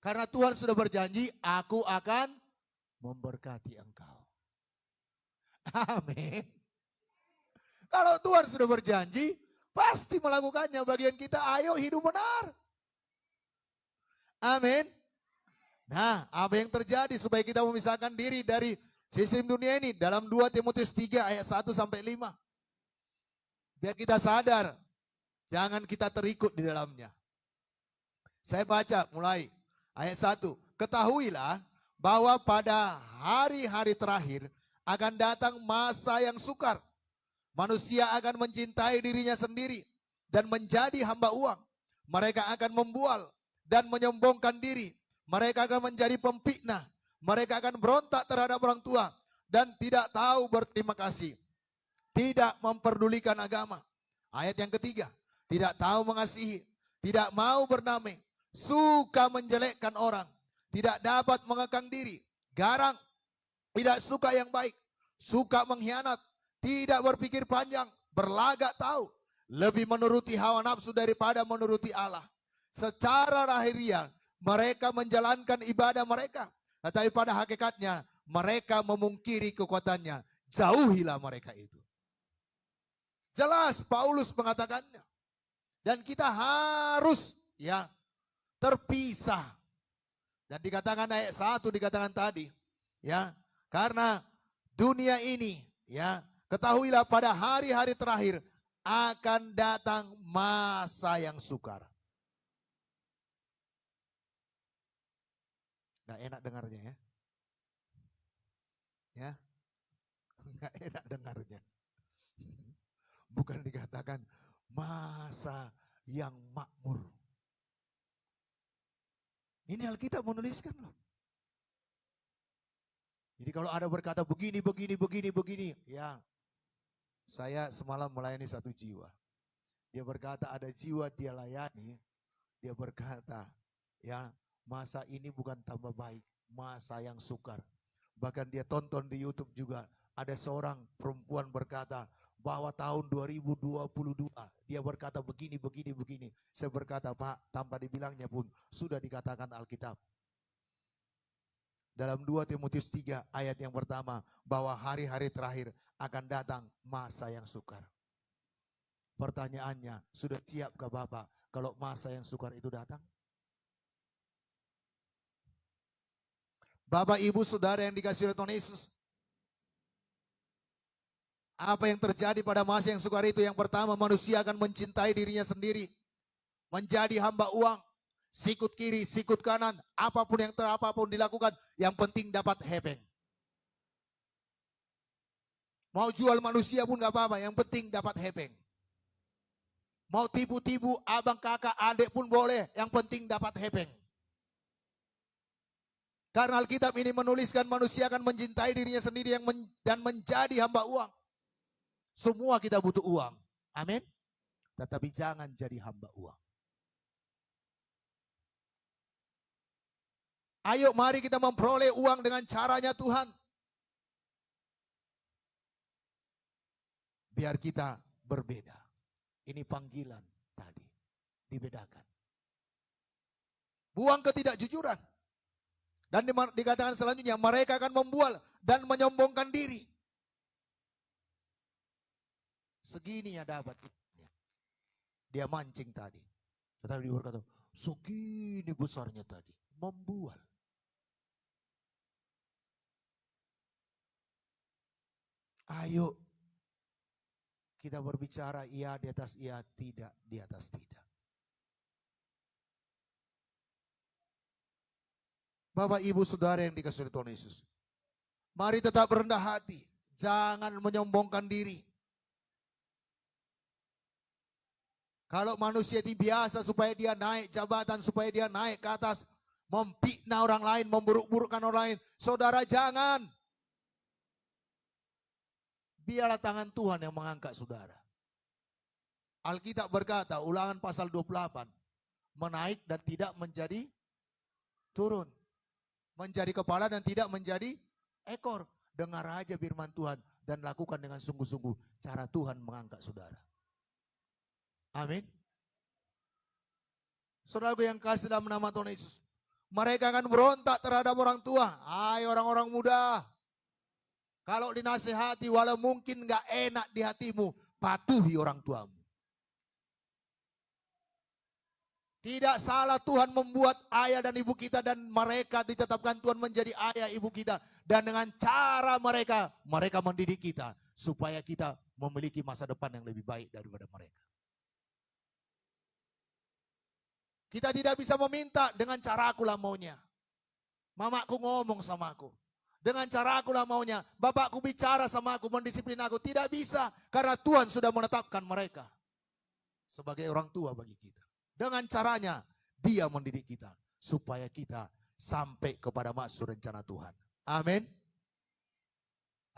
Karena Tuhan sudah berjanji, aku akan memberkati engkau. Amin. Kalau Tuhan sudah berjanji, pasti melakukannya. Bagian kita, ayo hidup benar. Amin. Nah, apa yang terjadi supaya kita memisahkan diri dari sistem dunia ini? Dalam 2 Timotius 3 ayat 1 sampai 5. Biar kita sadar, jangan kita terikut di dalamnya. Saya baca mulai ayat 1. Ketahuilah bahwa pada hari-hari terakhir akan datang masa yang sukar. Manusia akan mencintai dirinya sendiri dan menjadi hamba uang. Mereka akan membual dan menyombongkan diri. Mereka akan menjadi pemfitnah. Mereka akan berontak terhadap orang tua dan tidak tahu berterima kasih. Tidak memperdulikan agama. Ayat yang ketiga, tidak tahu mengasihi, tidak mau berdamai, suka menjelekkan orang, tidak dapat mengekang diri, garang, tidak suka yang baik, suka mengkhianat, tidak berpikir panjang, berlagak tahu, lebih menuruti hawa nafsu daripada menuruti Allah. Secara lahiriah mereka menjalankan ibadah mereka, tetapi pada hakikatnya mereka memungkiri kekuatannya. Jauhilah mereka itu. Jelas Paulus mengatakannya. Dan kita harus terpisah. Dan dikatakan ayat 1 dikatakan tadi, karena dunia ini, ketahuilah pada hari-hari terakhir akan datang masa yang sukar. Gak enak dengarnya ya. Gak enak dengarnya. Bukan dikatakan masa yang makmur. Ini Alkitab menuliskan loh. Jadi kalau ada berkata begini, saya semalam melayani satu jiwa. Dia berkata ada jiwa dia layani, dia berkata masa ini bukan tambah baik, masa yang sukar. Bahkan dia tonton di YouTube juga, ada seorang perempuan berkata bahwa tahun 2022 dia berkata begini. Saya berkata, Pak, tanpa dibilangnya pun sudah dikatakan Alkitab. Dalam 2 Timotius 3 ayat yang pertama, bahwa hari-hari terakhir akan datang masa yang sukar. Pertanyaannya, sudah siapkah Bapak kalau masa yang sukar itu datang? Bapak, Ibu, Saudara yang dikasihi oleh Tuhan Yesus, apa yang terjadi pada masa yang sukar itu? Yang pertama, manusia akan mencintai dirinya sendiri, menjadi hamba uang, sikut kiri, sikut kanan, apapun dilakukan, yang penting dapat hepeng. Mau jual manusia pun gak apa-apa, yang penting dapat hepeng. Mau tipu-tipu abang, kakak, adik pun boleh, yang penting dapat hepeng. Karena Alkitab ini menuliskan manusia akan mencintai dirinya sendiri dan menjadi hamba uang. Semua kita butuh uang. Amin. Tetapi jangan jadi hamba uang. Ayo mari kita memperoleh uang dengan caranya Tuhan. Biar kita berbeda. Ini panggilan tadi. Dibedakan. Buang ketidakjujuran. Dan dikatakan selanjutnya, mereka akan membual dan menyombongkan diri. Segini ya dapat. Dia mancing tadi. Tetapi dia berkata, segini besarnya tadi. Membual. Ayo. Kita berbicara iya di atas iya, tidak di atas tidak. Bapak, Ibu, Saudara yang dikasihi Tuhan Yesus. Mari tetap rendah hati. Jangan menyombongkan diri. Kalau manusia itu biasa supaya dia naik jabatan, supaya dia naik ke atas, memfitnah orang lain, memburuk-burukkan orang lain. Saudara, jangan. Biarlah tangan Tuhan yang mengangkat saudara. Alkitab berkata, Ulangan pasal 28, menaik dan tidak menjadi turun. Menjadi kepala dan tidak menjadi ekor. Dengar aja firman Tuhan dan lakukan dengan sungguh-sungguh cara Tuhan mengangkat saudara. Amin. Saudaraku yang kasih dalam nama Tuhan Yesus. Mereka akan berontak terhadap orang tua. Hai orang-orang muda. Kalau dinasehati walau mungkin gak enak di hatimu, patuhi orang tuamu. Tidak salah Tuhan membuat ayah dan ibu kita dan mereka ditetapkan Tuhan menjadi ayah ibu kita. Dan dengan cara mereka mendidik kita supaya kita memiliki masa depan yang lebih baik daripada mereka. Kita tidak bisa meminta dengan cara akulah maunya. Mamaku ngomong sama aku. Dengan cara akulah maunya. Bapakku bicara sama aku, mendisiplin aku. Tidak bisa karena Tuhan sudah menetapkan mereka sebagai orang tua bagi kita. Dengan caranya dia mendidik kita supaya kita sampai kepada maksud rencana Tuhan. Amin.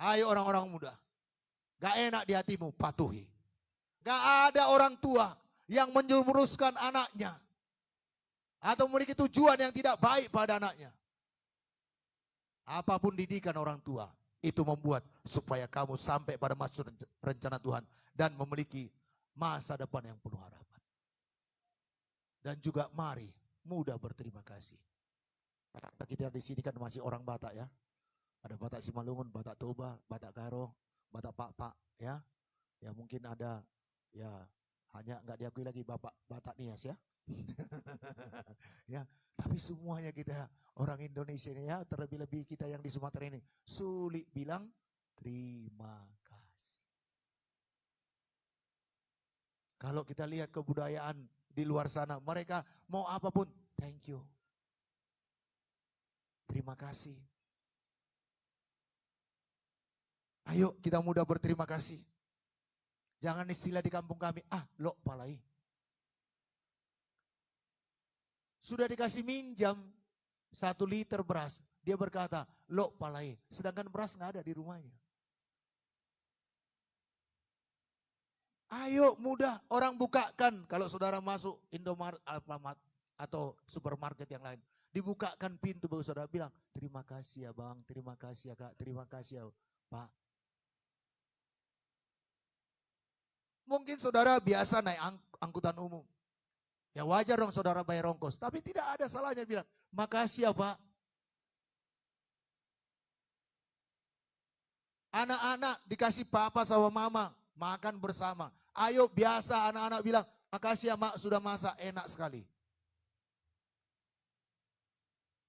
Ayo orang-orang muda. Gak enak di hatimu, patuhi. Gak ada orang tua yang menjerumuskan anaknya. Atau memiliki tujuan yang tidak baik pada anaknya. Apapun didikan orang tua, itu membuat supaya kamu sampai pada maksud rencana Tuhan. Dan memiliki masa depan yang penuh harapan. Dan juga mari mudah berterima kasih. Kita di sini kan masih orang Batak ya. Ada Batak Simalungun, Batak Toba, Batak Karo, Batak Pak ya. Ya mungkin ada ya hanya nggak diakui lagi Batak Nias ya. Ya, tapi semuanya kita orang Indonesia ini ya, terlebih-lebih kita yang di Sumatera ini sulit bilang terima kasih. Kalau kita lihat kebudayaan di luar sana, mereka mau apapun, thank you. Terima kasih. Ayo kita mudah berterima kasih. Jangan istilah di kampung kami, lo palai. Sudah dikasih minjam 1 liter beras, dia berkata, lo palai. Sedangkan beras nggak ada di rumahnya. Ayo mudah, orang bukakan. Kalau saudara masuk Indomaret, Alfamart atau supermarket yang lain. Dibukakan pintu baru saudara bilang, terima kasih ya bang, terima kasih ya kak, terima kasih ya pak. Mungkin saudara biasa naik angkutan umum. Ya wajar dong saudara bayar ongkos. Tapi tidak ada salahnya bilang, makasih ya pak. Anak-anak dikasih papa sama mama, makan bersama. Ayo biasa anak-anak bilang, makasih ya mak sudah masak, enak sekali.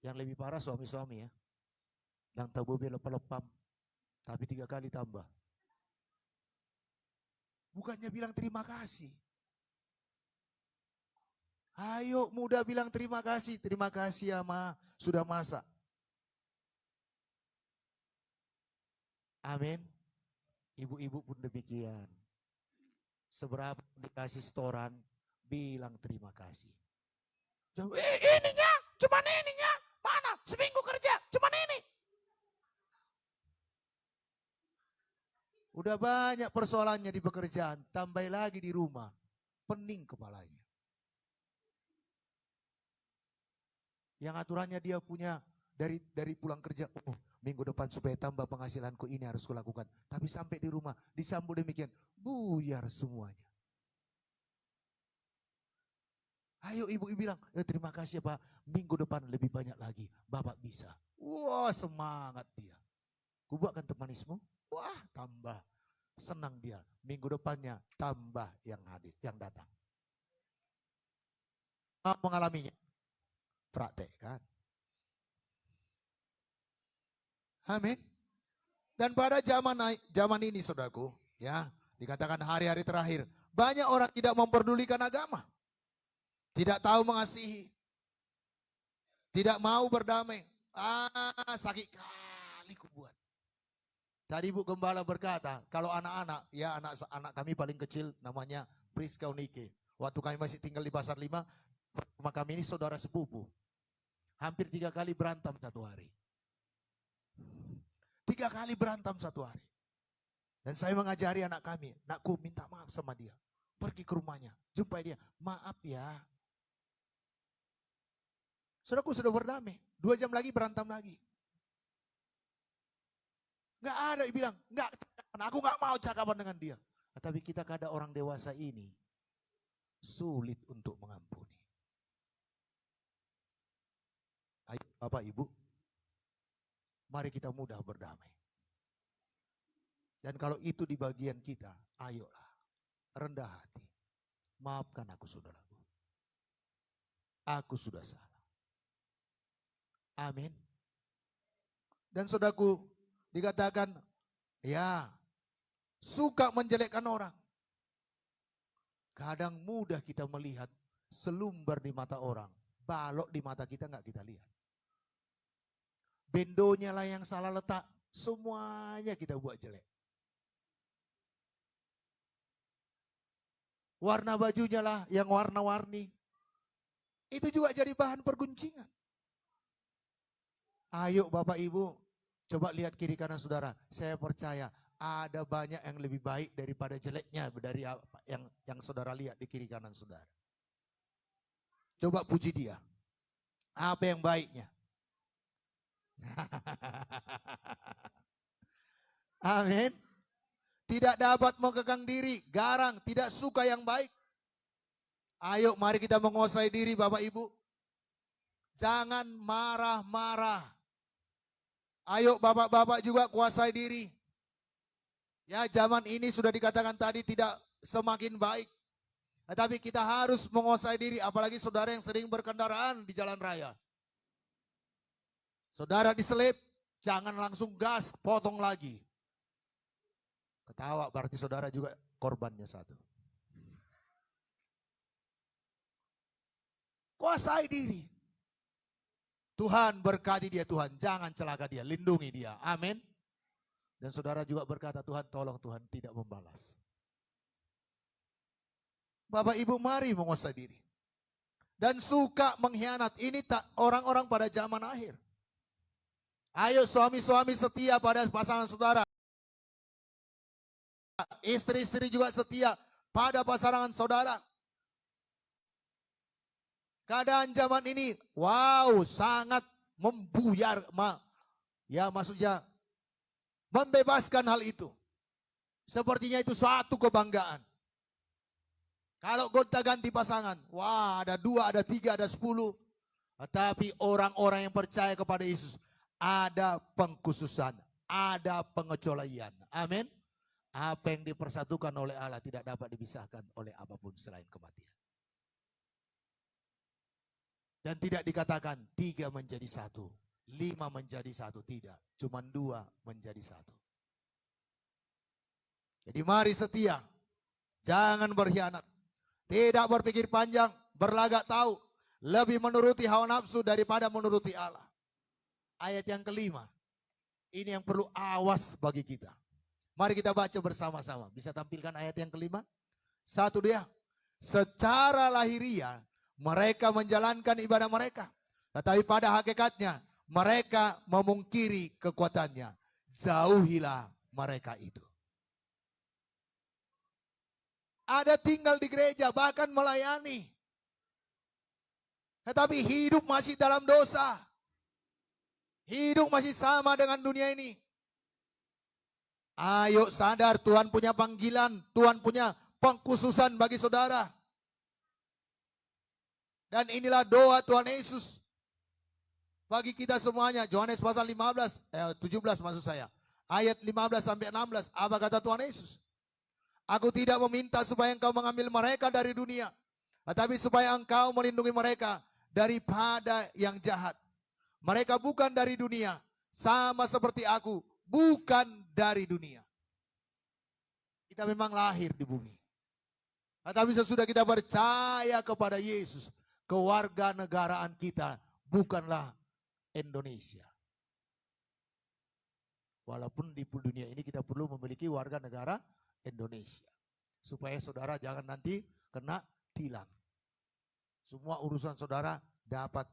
Yang lebih parah suami-suami ya. Yang tabu lepam, tapi 3 kali tambah. Bukannya bilang terima kasih. Ayo mudah bilang terima kasih ya ma sudah masak. Amin. Ibu-ibu pun demikian. Seberapa dikasih setoran, bilang terima kasih. Ininya, cuman ininya. Mana? Seminggu kerja, cuman ini. Udah banyak persoalannya di pekerjaan, tambah lagi di rumah. Pening kepalanya. Yang aturannya dia punya dari pulang kerja, minggu depan supaya tambah penghasilanku ini harus kulakukan. Tapi sampai di rumah disambut demikian, buyar semuanya. Ayo ibu bilang, terima kasih Pak, minggu depan lebih banyak lagi, Bapak bisa. Wah semangat dia. Kubuatkan temanismu, wah tambah. Senang dia, minggu depannya tambah yang hadir, yang datang. Mau mengalaminya? Praktek kan? Amin. Dan pada zaman ini saudaraku, ya dikatakan hari-hari terakhir, banyak orang tidak memperdulikan agama, tidak tahu mengasihi, tidak mau berdamai. Sakit kali kubuat. Tadi Ibu Gembala berkata, kalau anak-anak, ya anak kami paling kecil namanya Priska Unike. Waktu kami masih tinggal di Pasar 5, rumah kami ini saudara sepupu. Hampir 3 kali berantem satu hari. 3 kali berantem satu hari. Dan saya mengajari anak kami, nakku minta maaf sama dia. Pergi ke rumahnya, jumpai dia, maaf ya. Saudaraku sudah berdamai, 2 jam lagi berantem lagi. Gak ada yang bilang, aku gak mau cakapan dengan dia. Tapi kita kada orang dewasa ini, sulit untuk mengampuni. Bapak Ibu, mari kita mudah berdamai. Dan kalau itu di bagian kita, ayolah, rendah hati. Maafkan aku saudaraku. Aku sudah salah. Amin. Dan saudaraku, dikatakan, ya, suka menjelekkan orang. Kadang mudah kita melihat selumbar di mata orang, balok di mata kita nggak kita lihat. Bendonya lah yang salah letak, semuanya kita buat jelek. Warna bajunya lah yang warna-warni, itu juga jadi bahan perguncingan. Ayo Bapak Ibu, coba lihat kiri kanan saudara. Saya percaya ada banyak yang lebih baik daripada jeleknya dari apa yang saudara lihat di kiri kanan saudara. Coba puji dia. Apa yang baiknya? Amin. Tidak dapat mengekang diri, garang, tidak suka yang baik. Ayo mari kita menguasai diri Bapak Ibu. Jangan marah-marah. Ayo bapak-bapak juga kuasai diri. Ya, zaman ini sudah dikatakan tadi tidak semakin baik. Tetapi kita harus menguasai diri, apalagi saudara yang sering berkendaraan di jalan raya. Saudara diselip, jangan langsung gas, potong lagi. Ketawa, berarti saudara juga korbannya satu. Kuasai diri. Tuhan berkati dia, Tuhan jangan celaka dia, lindungi dia. Amin. Dan saudara juga berkata, Tuhan tolong, Tuhan tidak membalas. Bapak Ibu mari menguasai diri. Dan suka mengkhianat, ini tak orang-orang pada zaman akhir. Ayo suami-suami setia pada pasangan saudara. Istri-istri juga setia pada pasangan saudara. Keadaan zaman ini, wow, sangat membuyar, ya maksudnya membebaskan hal itu. Sepertinya itu suatu kebanggaan. Kalau gonta-ganti pasangan, wah ada 2, ada 3, ada 10. Tetapi orang-orang yang percaya kepada Yesus, ada pengkhususan, ada pengecualian. Amin. Apa yang dipersatukan oleh Allah tidak dapat dipisahkan oleh apapun selain kematian. Dan tidak dikatakan 3 menjadi 1, 5 menjadi 1, tidak. Cuma 2 menjadi 1. Jadi mari setia, jangan berkhianat. Tidak berpikir panjang, berlagak tahu. Lebih menuruti hawa nafsu daripada menuruti Allah. Ayat yang kelima, ini yang perlu awas bagi kita. Mari kita baca bersama-sama. Bisa tampilkan ayat yang kelima? 1, 2. Secara lahiriah mereka menjalankan ibadah mereka. Tetapi pada hakikatnya mereka memungkiri kekuatannya. Jauhilah mereka itu. Ada tinggal di gereja, bahkan melayani. Tetapi hidup masih dalam dosa. Hidup masih sama dengan dunia ini. Ayo sadar, Tuhan punya panggilan, Tuhan punya pengkhususan bagi saudara. Dan inilah doa Tuhan Yesus bagi kita semuanya. Yohanes pasal 17 maksud saya. Ayat 15 sampai 16. Apa kata Tuhan Yesus? Aku tidak meminta supaya engkau mengambil mereka dari dunia, tetapi supaya engkau melindungi mereka daripada yang jahat. Mereka bukan dari dunia, sama seperti aku, bukan dari dunia. Kita memang lahir di bumi. Tetapi sesudah kita percaya kepada Yesus, kewarganegaraan kita bukanlah Indonesia. Walaupun di dunia ini kita perlu memiliki warga negara Indonesia. Supaya saudara jangan nanti kena tilang. Semua urusan saudara dapat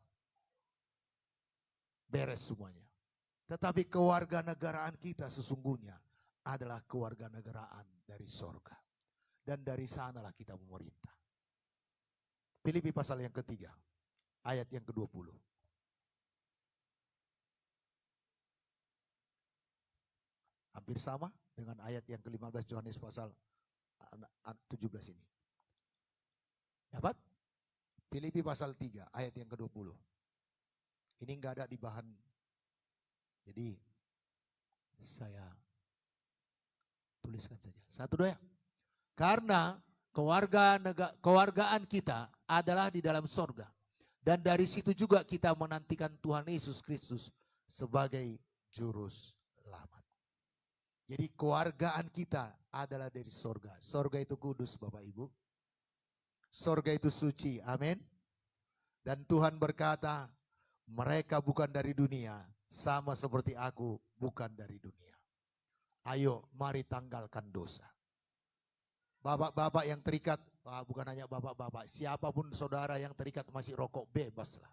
beres semuanya. Tetapi kewarganegaraan kita sesungguhnya adalah kewarganegaraan dari sorga. Dan dari sanalah kita memerintah. Filipi pasal yang ketiga, ayat yang ke-20. Hampir sama dengan ayat yang ke-15 Yohanes pasal 17 ini. Dapat? Filipi pasal 3 ayat yang ke-20. Ini nggak ada di bahan. Jadi saya tuliskan saja. 1, 2 ya. Karena kewargaan kita adalah di dalam sorga. Dan dari situ juga kita menantikan Tuhan Yesus Kristus sebagai juru selamat. Jadi kewargaan kita adalah dari sorga. Sorga itu kudus Bapak Ibu. Sorga itu suci, amin. Dan Tuhan berkata, mereka bukan dari dunia, sama seperti aku bukan dari dunia. Ayo mari tanggalkan dosa. Bapak-bapak yang terikat, bukan hanya bapak-bapak, siapapun saudara yang terikat masih rokok, bebaslah.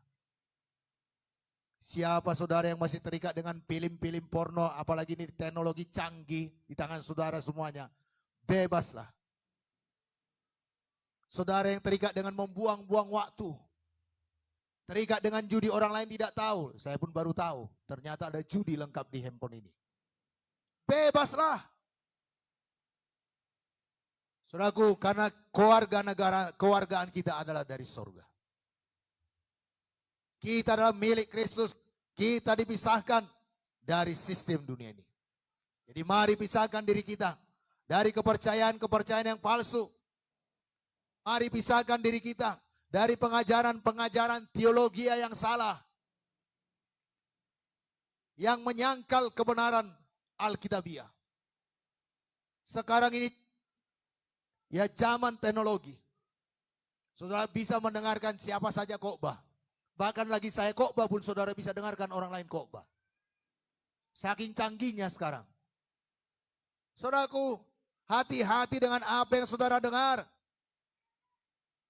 Siapa saudara yang masih terikat dengan film-film porno, apalagi ini teknologi canggih di tangan saudara semuanya, bebaslah. Saudara yang terikat dengan membuang-buang waktu, terikat dengan judi, orang lain tidak tahu, saya pun baru tahu, ternyata ada judi lengkap di handphone ini. Bebaslah. Saudaraku, karena kewargaan kita adalah dari sorga. Kita adalah milik Kristus, kita dipisahkan dari sistem dunia ini. Jadi mari pisahkan diri kita dari kepercayaan-kepercayaan yang palsu. Mari pisahkan diri kita dari pengajaran-pengajaran teologi yang salah. Yang menyangkal kebenaran Alkitabiah. Sekarang ini ya zaman teknologi. Saudara bisa mendengarkan siapa saja khotbah. Bahkan lagi saya khotbah pun saudara bisa dengarkan orang lain khotbah. Saking canggihnya sekarang. Saudaraku, hati-hati dengan apa yang saudara dengar.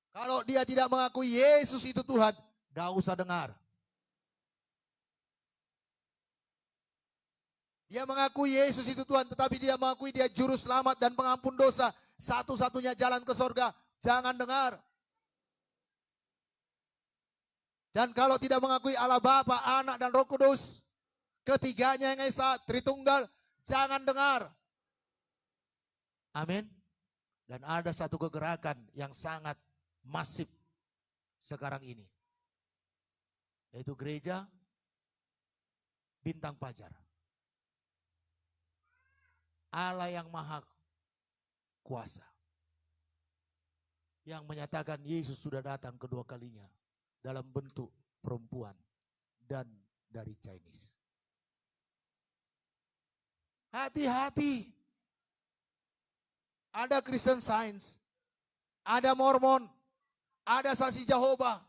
Kalau dia tidak mengakui Yesus itu Tuhan, gak usah dengar. Dia mengakui Yesus itu Tuhan, tetapi tidak mengakui dia juru selamat dan pengampun dosa. Satu-satunya jalan ke sorga, jangan dengar. Dan kalau tidak mengakui Allah Bapa, Anak dan Roh Kudus, ketiganya yang Esa, Tritunggal, jangan dengar. Amin. Dan ada satu kegerakan yang sangat masif sekarang ini. Yaitu gereja bintang pajar. Allah yang maha kuasa. Yang menyatakan Yesus sudah datang kedua kalinya. Dalam bentuk perempuan dan dari Chinese. Hati-hati. Ada Christian Science. Ada Mormon. Ada Saksi Jehovah.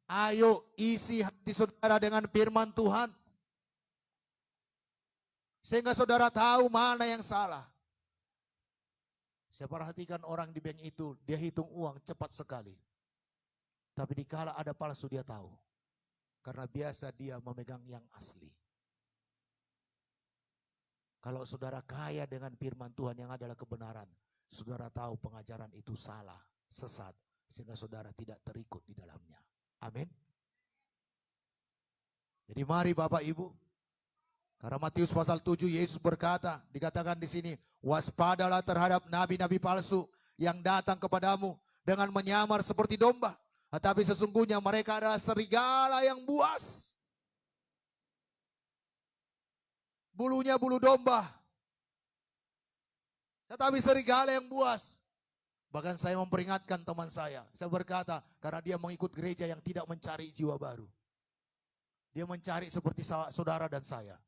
Ayo isi hati saudara dengan firman Tuhan. Sehingga saudara tahu mana yang salah. Saya perhatikan orang di bank itu, dia hitung uang cepat sekali. Tapi dikala ada palsu dia tahu. Karena biasa dia memegang yang asli. Kalau saudara kaya dengan firman Tuhan yang adalah kebenaran, saudara tahu pengajaran itu salah, sesat, sehingga saudara tidak terikut di dalamnya. Amin. Jadi mari Bapak Ibu, karena Matius pasal 7 Yesus berkata, dikatakan di sini, waspadalah terhadap nabi-nabi palsu yang datang kepadamu dengan menyamar seperti domba, tetapi sesungguhnya mereka adalah serigala yang buas. Bulunya bulu domba, tetapi serigala yang buas. Bahkan saya memperingatkan teman saya berkata, karena dia mengikut gereja yang tidak mencari jiwa baru. Dia mencari seperti saudara dan saya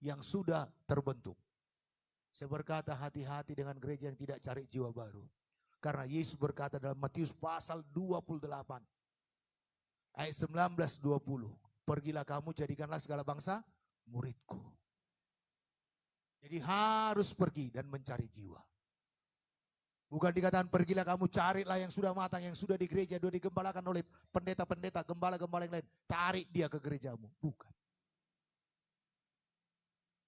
yang sudah terbentuk. Saya berkata hati-hati dengan gereja yang tidak cari jiwa baru. Karena Yesus berkata dalam Matius pasal 28 ayat 19-20. Pergilah kamu jadikanlah segala bangsa muridku. Jadi harus pergi dan mencari jiwa. Bukan dikatakan pergilah kamu carilah yang sudah matang, yang sudah di gereja, sudah digembalakan oleh pendeta-pendeta, gembala-gembala yang lain. Tarik dia ke gerejamu. Bukan.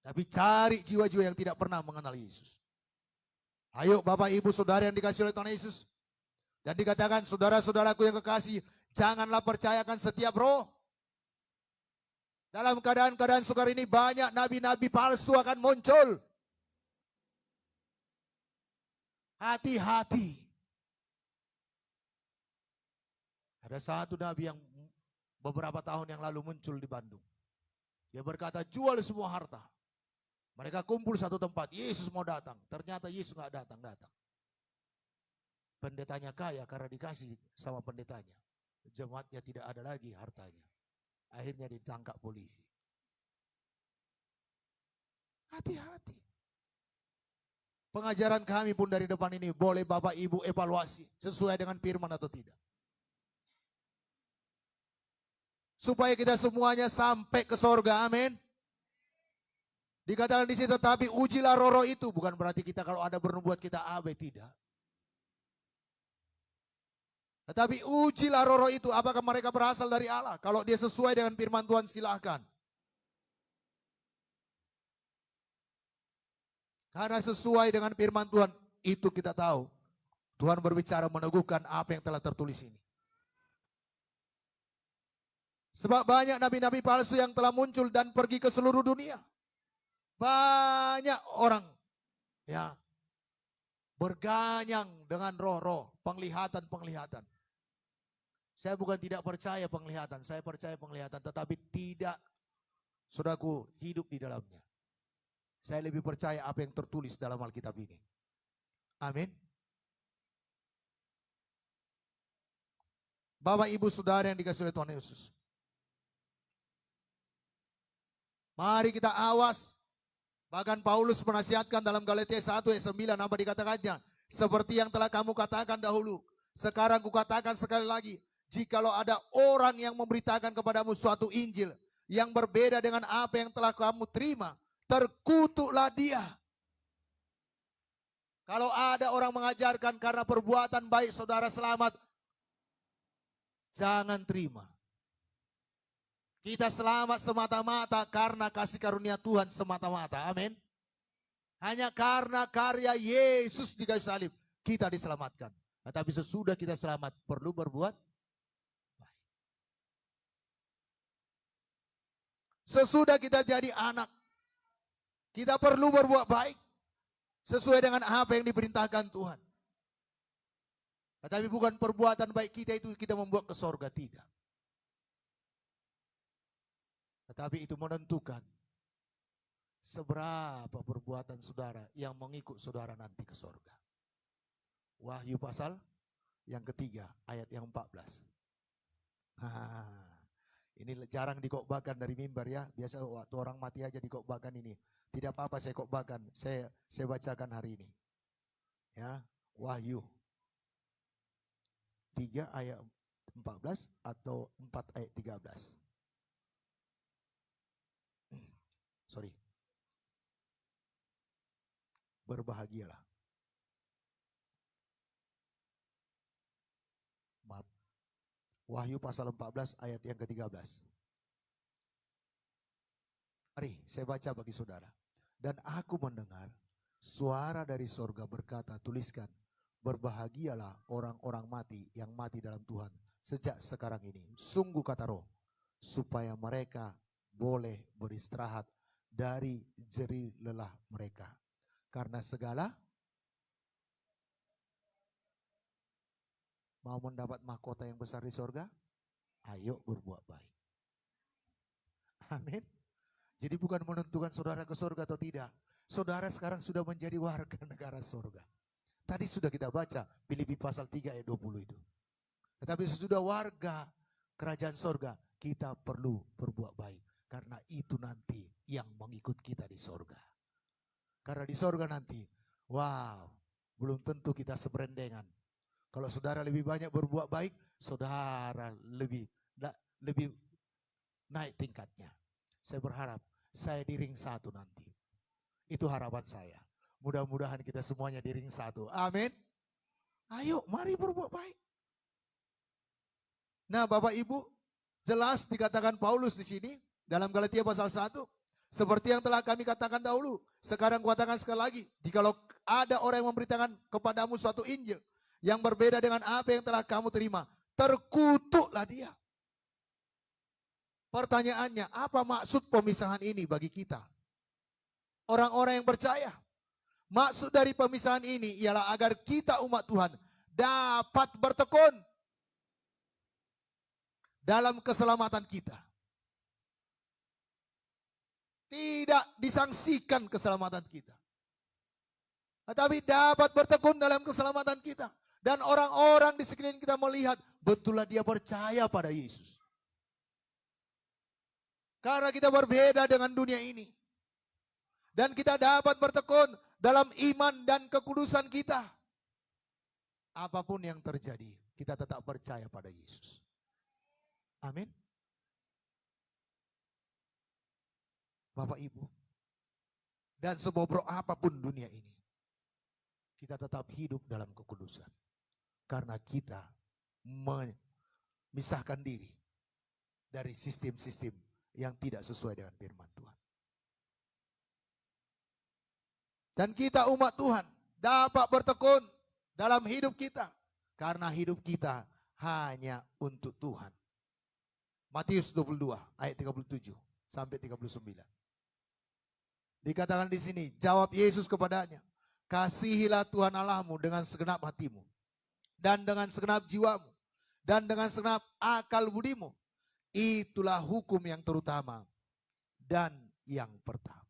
Tapi cari jiwa-jiwa yang tidak pernah mengenal Yesus. Ayo Bapak Ibu Saudara yang dikasihi oleh Tuhan Yesus. Dan dikatakan saudara-saudaraku yang kekasih, janganlah percayakan setiap roh. Dalam keadaan-keadaan sukar ini banyak nabi-nabi palsu akan muncul. Hati-hati. Ada satu nabi yang beberapa tahun yang lalu muncul di Bandung. Dia berkata, jual semua harta. Mereka kumpul satu tempat, Yesus mau datang. Ternyata Yesus nggak datang. Pendetanya kaya karena dikasih sama pendetanya. Jemaatnya tidak ada lagi hartanya. Akhirnya ditangkap polisi. Hati-hati. Pengajaran kami pun dari depan ini boleh Bapak Ibu evaluasi sesuai dengan firman atau tidak. Supaya kita semuanya sampai ke sorga, amin. Dikatakan di situ, tetapi ujilah roh-roh itu. Bukan berarti kita kalau ada bernubuat kita abai, tidak. Tetapi ujilah roh-roh itu, apakah mereka berasal dari Allah. Kalau dia sesuai dengan firman Tuhan, silakan. Karena sesuai dengan firman Tuhan, itu kita tahu. Tuhan berbicara meneguhkan apa yang telah tertulis ini. Sebab banyak nabi-nabi palsu yang telah muncul dan pergi ke seluruh dunia. Banyak orang ya berganyang dengan roh-roh, penglihatan-penglihatan. Saya bukan tidak percaya penglihatan, saya percaya penglihatan, tetapi tidak, saudaraku, hidup di dalamnya. Saya lebih percaya apa yang tertulis dalam Alkitab ini. Amin. Bapak, Ibu, Saudara yang dikasihi oleh Tuhan Yesus. Mari kita awas. Bahkan Paulus menasihatkan dalam Galatia 1 ayat 9 apa dikatakannya? Seperti yang telah kamu katakan dahulu. Sekarang kukatakan sekali lagi. Jikalau ada orang yang memberitakan kepadamu suatu Injil yang berbeda dengan apa yang telah kamu terima, terkutuklah dia. Kalau ada orang mengajarkan karena perbuatan baik saudara selamat, jangan terima. Kita selamat semata-mata karena kasih karunia Tuhan semata-mata. Amin. Hanya karena karya Yesus di kayu salib kita diselamatkan. Tetapi sesudah kita selamat perlu berbuat baik. Sesudah kita jadi anak, kita perlu berbuat baik sesuai dengan apa yang diperintahkan Tuhan. Tetapi bukan perbuatan baik kita itu kita membuat ke sorga, tidak. Tetapi itu menentukan seberapa perbuatan saudara yang mengikut saudara nanti ke sorga. Wahyu pasal yang ketiga ayat yang 14. Ini jarang dikotbahkan dari mimbar ya. Biasa waktu orang mati aja dikotbahkan ini. Tidak apa-apa saya kotbahkan. Saya bacakan hari ini. Ya, Wahyu 3 ayat 14 atau 4 ayat 13. Sorry. Berbahagialah. Maaf. Wahyu pasal 14 ayat yang ke-13. Mari saya baca bagi saudara. Dan aku mendengar suara dari sorga berkata, tuliskan, berbahagialah orang-orang mati yang mati dalam Tuhan sejak sekarang ini. Sungguh kata Roh, supaya mereka boleh beristirahat dari jerih lelah mereka. Karena segala mau mendapat mahkota yang besar di sorga, ayo berbuat baik. Amin. Jadi bukan menentukan saudara ke sorga atau tidak. Saudara sekarang sudah menjadi warga negara sorga. Tadi sudah kita baca Filipi pasal 3 ayat 20 itu. Tetapi sesudah warga kerajaan sorga, kita perlu berbuat baik. Karena itu nanti yang mengikut kita di sorga. Karena di sorga nanti, wow, belum tentu kita seberendengan. Kalau saudara lebih banyak berbuat baik, saudara lebih naik tingkatnya. Saya berharap saya di ring 1 nanti. Itu harapan saya. Mudah-mudahan kita semuanya di ring 1. Amin. Ayo, mari berbuat baik. Nah, Bapak Ibu, jelas dikatakan Paulus di sini dalam Galatia pasal 1, seperti yang telah kami katakan dahulu, sekarang katakan sekali lagi, jikalau ada orang yang memberitakan kepadamu suatu Injil yang berbeda dengan apa yang telah kamu terima, terkutuklah dia. Pertanyaannya, apa maksud pemisahan ini bagi kita? Orang-orang yang percaya. Maksud dari pemisahan ini ialah agar kita umat Tuhan dapat bertekun. dalam keselamatan kita. Tidak disangsikan keselamatan kita. Tetapi dapat bertekun dalam keselamatan kita. Dan orang-orang di sekeliling kita melihat, betullah dia percaya pada Yesus. Karena kita berbeda dengan dunia ini. Dan kita dapat bertekun dalam iman dan kekudusan kita. Apapun yang terjadi, kita tetap percaya pada Yesus. Amin. Bapak Ibu, dan sebobrok apapun dunia ini, kita tetap hidup dalam kekudusan. Karena kita memisahkan diri dari sistem-sistem yang tidak sesuai dengan firman Tuhan. Dan kita umat Tuhan dapat bertekun dalam hidup kita. Karena hidup kita hanya untuk Tuhan. Matius 22 ayat 37 sampai 39. Dikatakan di sini, jawab Yesus kepadanya, kasihilah Tuhan Allahmu dengan segenap hatimu, dan dengan segenap jiwamu, dan dengan segenap akal budimu. Itulah hukum yang terutama dan yang pertama.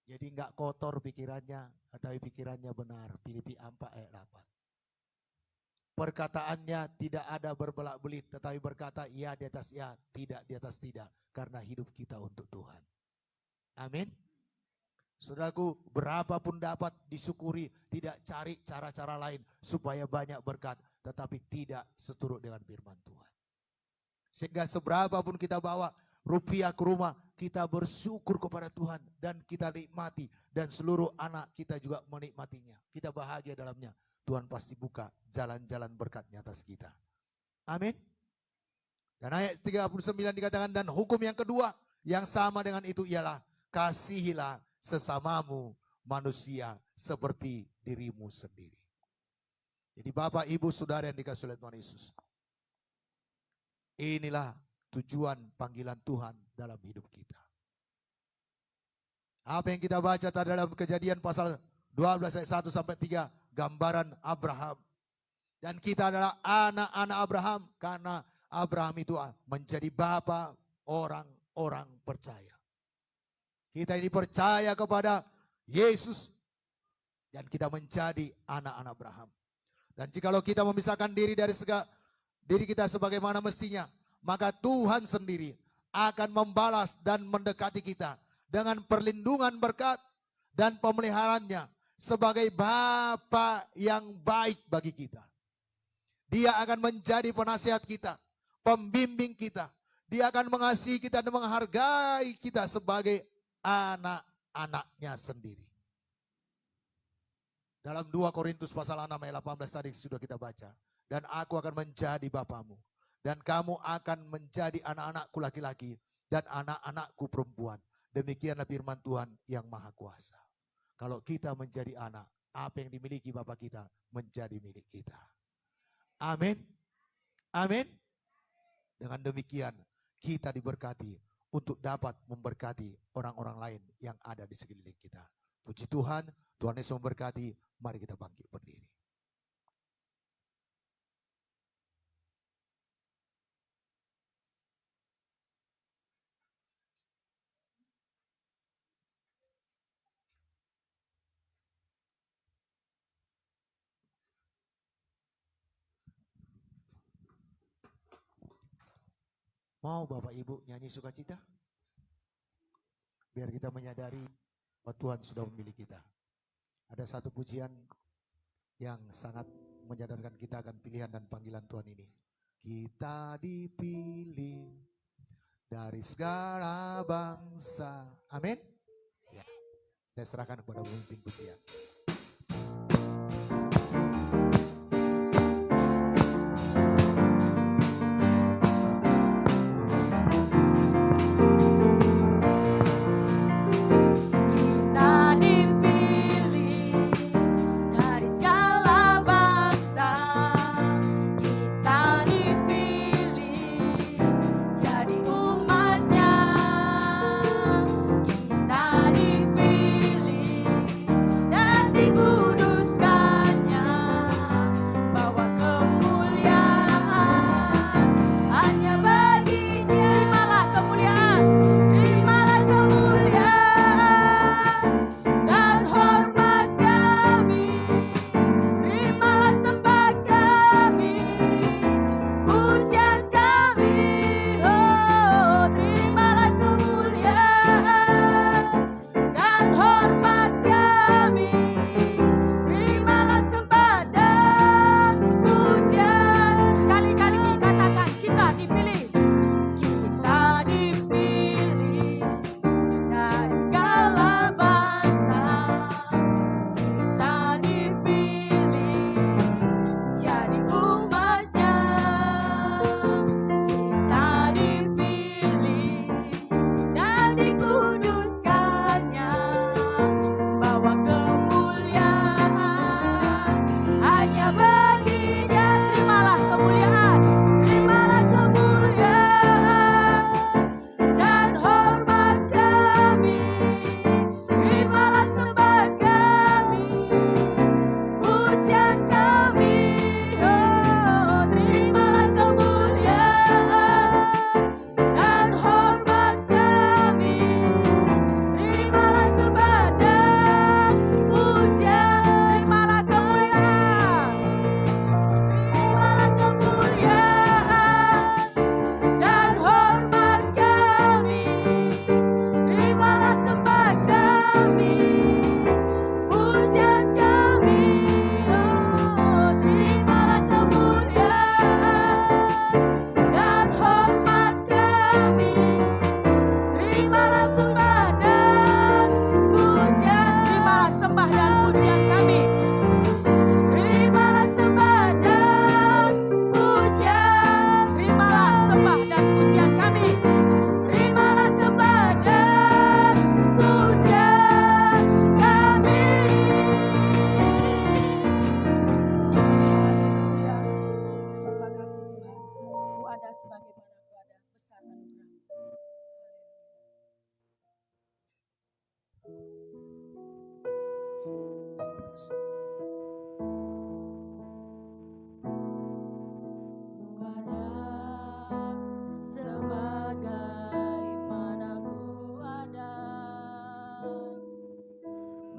Jadi enggak kotor pikirannya, tetapi pikirannya benar. Filipi 4 ayat 8. Perkataannya tidak ada berbelak-belit, tetapi berkata ya di atas ya, tidak di atas tidak. Karena hidup kita untuk Tuhan. Amin. Saudaraku, berapapun dapat disyukuri, tidak cari cara-cara lain supaya banyak berkat, tetapi tidak seturut dengan firman Tuhan. Sehingga seberapapun kita bawa rupiah ke rumah, kita bersyukur kepada Tuhan dan kita nikmati, dan seluruh anak kita juga menikmatinya. Kita bahagia dalamnya. Tuhan pasti buka jalan-jalan berkatnya atas kita. Amin. Dan ayat 39 dikatakan, dan hukum yang kedua yang sama dengan itu ialah kasihilah sesamamu manusia seperti dirimu sendiri. Jadi Bapak, Ibu, Saudara yang dikasihi oleh Tuhan Yesus. Inilah tujuan panggilan Tuhan dalam hidup kita. Apa yang kita baca tadi dalam Kejadian pasal 12 ayat 1 sampai 3, gambaran Abraham. Dan kita adalah anak-anak Abraham karena Abraham itu menjadi bapa orang-orang percaya. Kita ini percaya kepada Yesus dan kita menjadi anak-anak Abraham. Dan jikalau kita memisahkan diri dari diri kita sebagaimana mestinya, maka Tuhan sendiri akan membalas dan mendekati kita dengan perlindungan berkat dan pemeliharaannya sebagai Bapa yang baik bagi kita. Dia akan menjadi penasihat kita, pembimbing kita. Dia akan mengasihi kita dan menghargai kita sebagai anak-anaknya sendiri. Dalam 2 Korintus pasal 6 ayat 18 tadi sudah kita baca. Dan aku akan menjadi bapamu. Dan kamu akan menjadi anak-anakku laki-laki dan anak-anakku perempuan. Demikianlah firman Tuhan yang maha kuasa. Kalau kita menjadi anak, apa yang dimiliki Bapa kita menjadi milik kita. Amin. Amin. Dengan demikian kita diberkati untuk dapat memberkati orang-orang lain yang ada di sekeliling kita. Puji Tuhan, Tuhan Yesus memberkati. Mari kita bangkit berdiri. Mau Bapak Ibu nyanyi sukacita? Biar kita menyadari bahwa Tuhan sudah memilih kita. Ada satu pujian yang sangat menyadarkan kita akan pilihan dan panggilan Tuhan ini. Kita dipilih dari segala bangsa. Amin. Ya. Saya serahkan kepada pemimpin pujian. Dan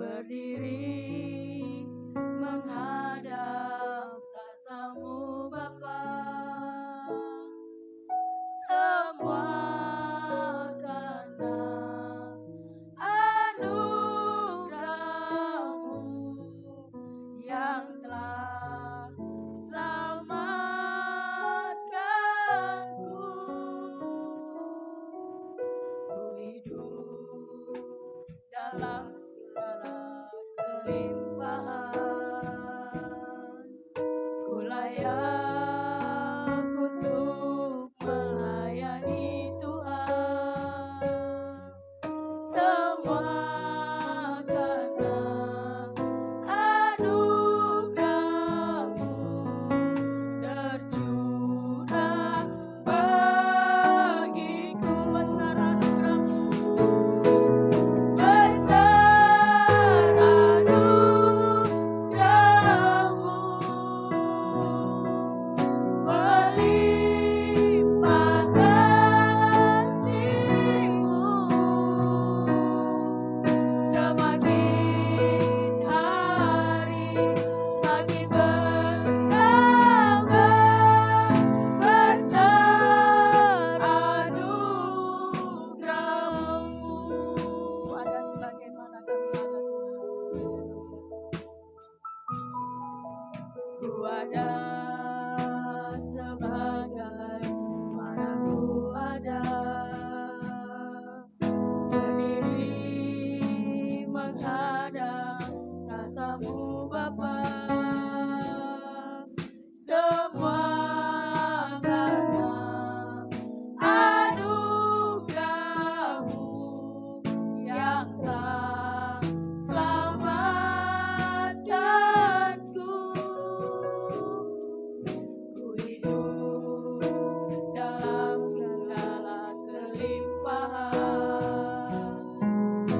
berdiri menghadap tatamu Bapa. Semua karena anugerah-Mu yang telah selamatkanku. Ku hidup dalam segala kelimpahan, ku layak untuk melayani Tuhan. Semua karena anugerah-Mu tercurah bagiku. Besar anugerah-Mu, besar anugerah-Mu, melimpah kasih-Mu. Semakin hari semakin bertambah, besar anugerah-Mu. Ada sebagaimana kami ada Tuhan. Ku ada sebagaimana ku ada, berdiri menghadap tatamu Bapa. Semua karena anugerah-Mu yang telah selamatkanku. Ku hidup dalam segala kelimpahan,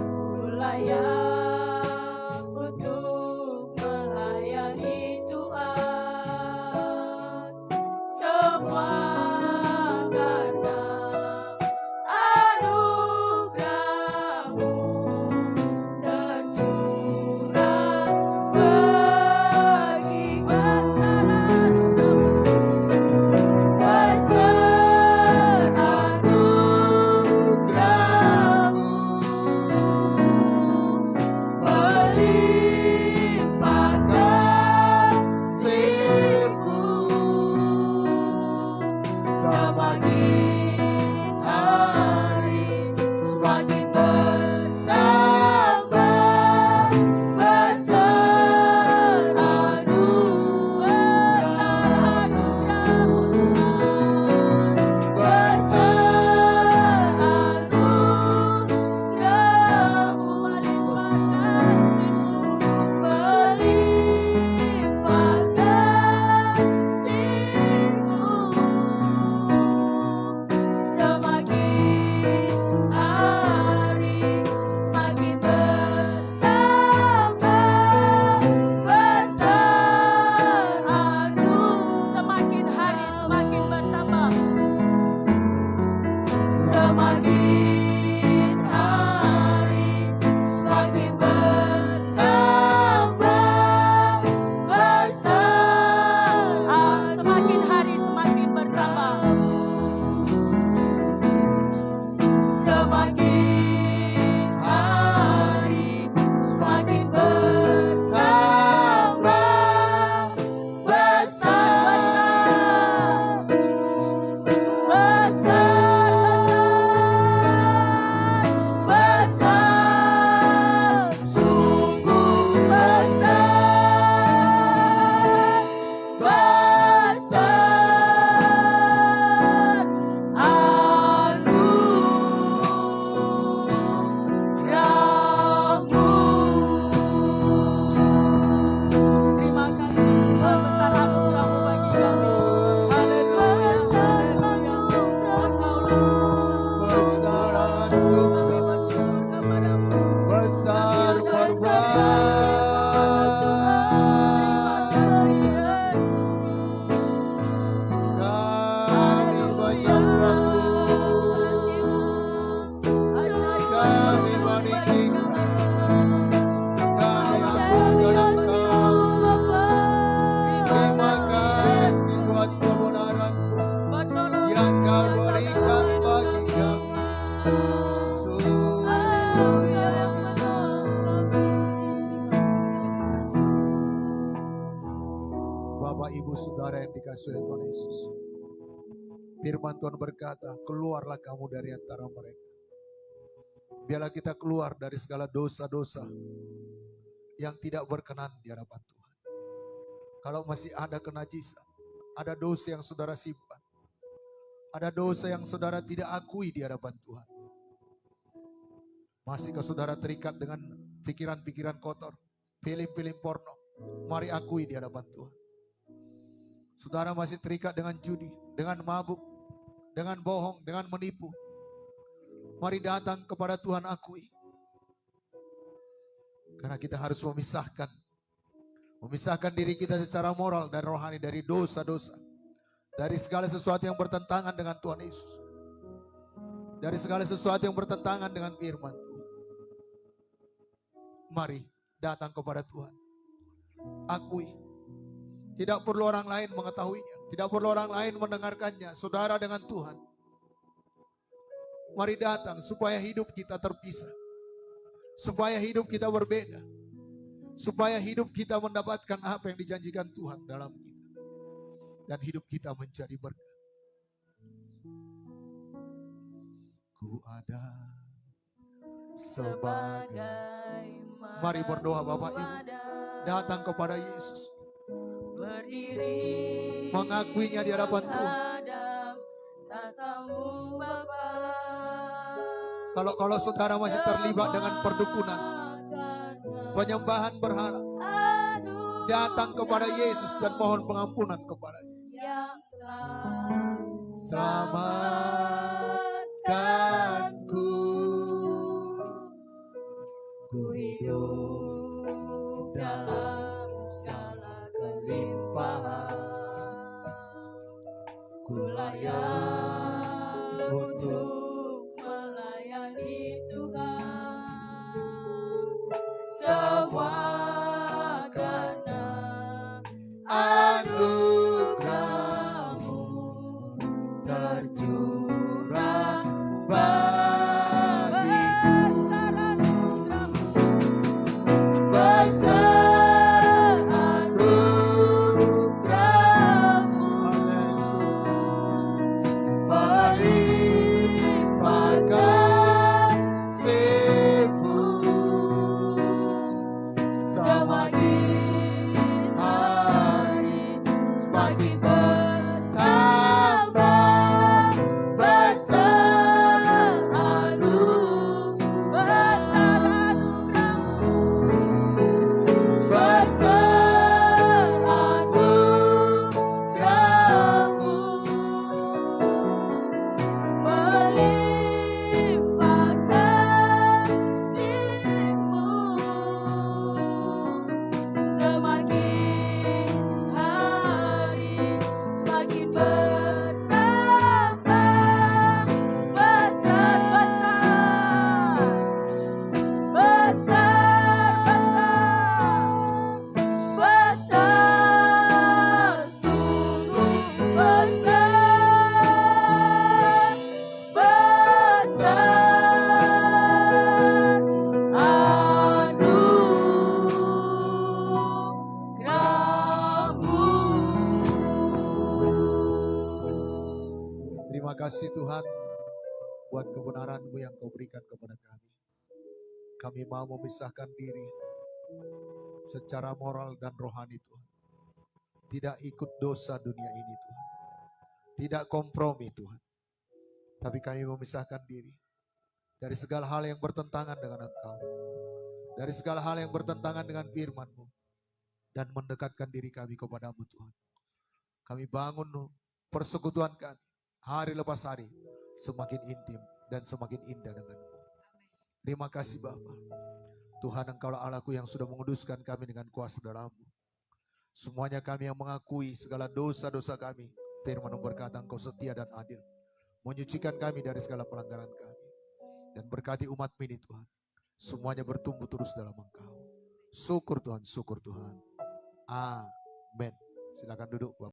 ku layak untuk melayani Tuhan. Semua karena anugerah-Mu tercurah bagi. Besar anugerah-Mu, besar anugerah-Mu, melimpah kasih-Mu. Semakin hari semakin bertambah, besar anugerah-Mu, besar anugerah-Mu, melimpah kasih-Mu. Semakin hari semakin bertambah, besar semakin hari semakin bertambah, semakin hari semakin bertambah, besar semakin hari semakin bertambah, semakin hari semakin bertambah, besar, besar, besar, sungguh besar, besar anugerah-Mu. Terima kasih Tuhan, besar anugerah-Mu bagi kami. Haleluya, haleluya. Besar Kami anugerah, bersyukur kepadamu. besar korban. Kami menyembah-Mu, kami meninggikan, Bapak Ibu Saudara yang dikasihi oleh Tuhan Yesus. Firman Tuhan berkata, keluarlah kamu dari antara mereka. Biarlah kita keluar dari segala dosa-dosa yang tidak berkenan di hadapan Tuhan. Kalau masih ada kenajisan, ada dosa yang saudara simpan, ada dosa yang saudara tidak akui di hadapan Tuhan. Masihkah saudara terikat dengan pikiran-pikiran kotor, film-film porno? Mari akui di hadapan Tuhan. Saudara masih terikat dengan judi, dengan mabuk, dengan bohong, dengan menipu. Mari datang kepada Tuhan, akui. Karena kita harus memisahkan diri kita secara moral dan rohani dari dosa-dosa, dari segala sesuatu yang bertentangan dengan Tuhan Yesus, dari segala sesuatu yang bertentangan dengan firman Tuhan. Mari datang kepada Tuhan, akui. Tidak perlu orang lain mengetahuinya, tidak perlu orang lain mendengarkannya. Saudara dengan Tuhan, mari datang supaya hidup kita terpisah, supaya hidup kita berbeda, supaya hidup kita mendapatkan apa yang dijanjikan Tuhan dalam kita, dan hidup kita menjadi berkat. Ku ada sebagai, mari berdoa Bapak Ibu, datang kepada Yesus, berdiri mengakuinya di hadapan Tuhan. tatamu Bapa. Kalau saudara masih terlibat dengan perdukunan, penyembahan berhala, datang kepada Yesus dan mohon pengampunan kepada-Nya. Yang telah Selamatkanku, ku hidup dalam segala kelimpahan, ku layak untuk melayani Tuhan. semua karena anugerah-Mu tercurah bagiku. Besar anugerah-Mu, melimpah kasih-Mu, semakin hari semakin bertambah. Besar anugerah-Mu, besar anugerah-Mu, Melimpah kasih-Mu, semakin hari semakin bertambah. Besar, besar, sungguh besar, anugerah-Mu. Terima kasih Tuhan buat kebenaran-Mu yang Kau berikan kepada kami. Kami mau memisahkan diri secara moral dan rohani Tuhan. Tidak ikut dosa dunia ini Tuhan. Tidak kompromi Tuhan. Tapi kami memisahkan diri dari segala hal yang bertentangan dengan Engkau. Dari segala hal yang bertentangan dengan firman-Mu. Dan mendekatkan diri kami kepada-Mu Tuhan. Kami bangun persekutuan kami hari lepas hari semakin intim dan semakin indah dengan-Mu. Terima kasih Bapa. Tuhan, Engkaulah Allahku yang sudah menguduskan kami dengan kuasa dalam-Mu. Semuanya kami yang mengakui segala dosa-dosa kami. Firman-Mu berkata Engkau setia dan adil, menyucikan kami dari segala pelanggaran kami. Dan berkati umat-Mu ini Tuhan, semuanya bertumbuh terus dalam Engkau. Syukur Tuhan, syukur Tuhan. Amin. Silakan duduk Bapak.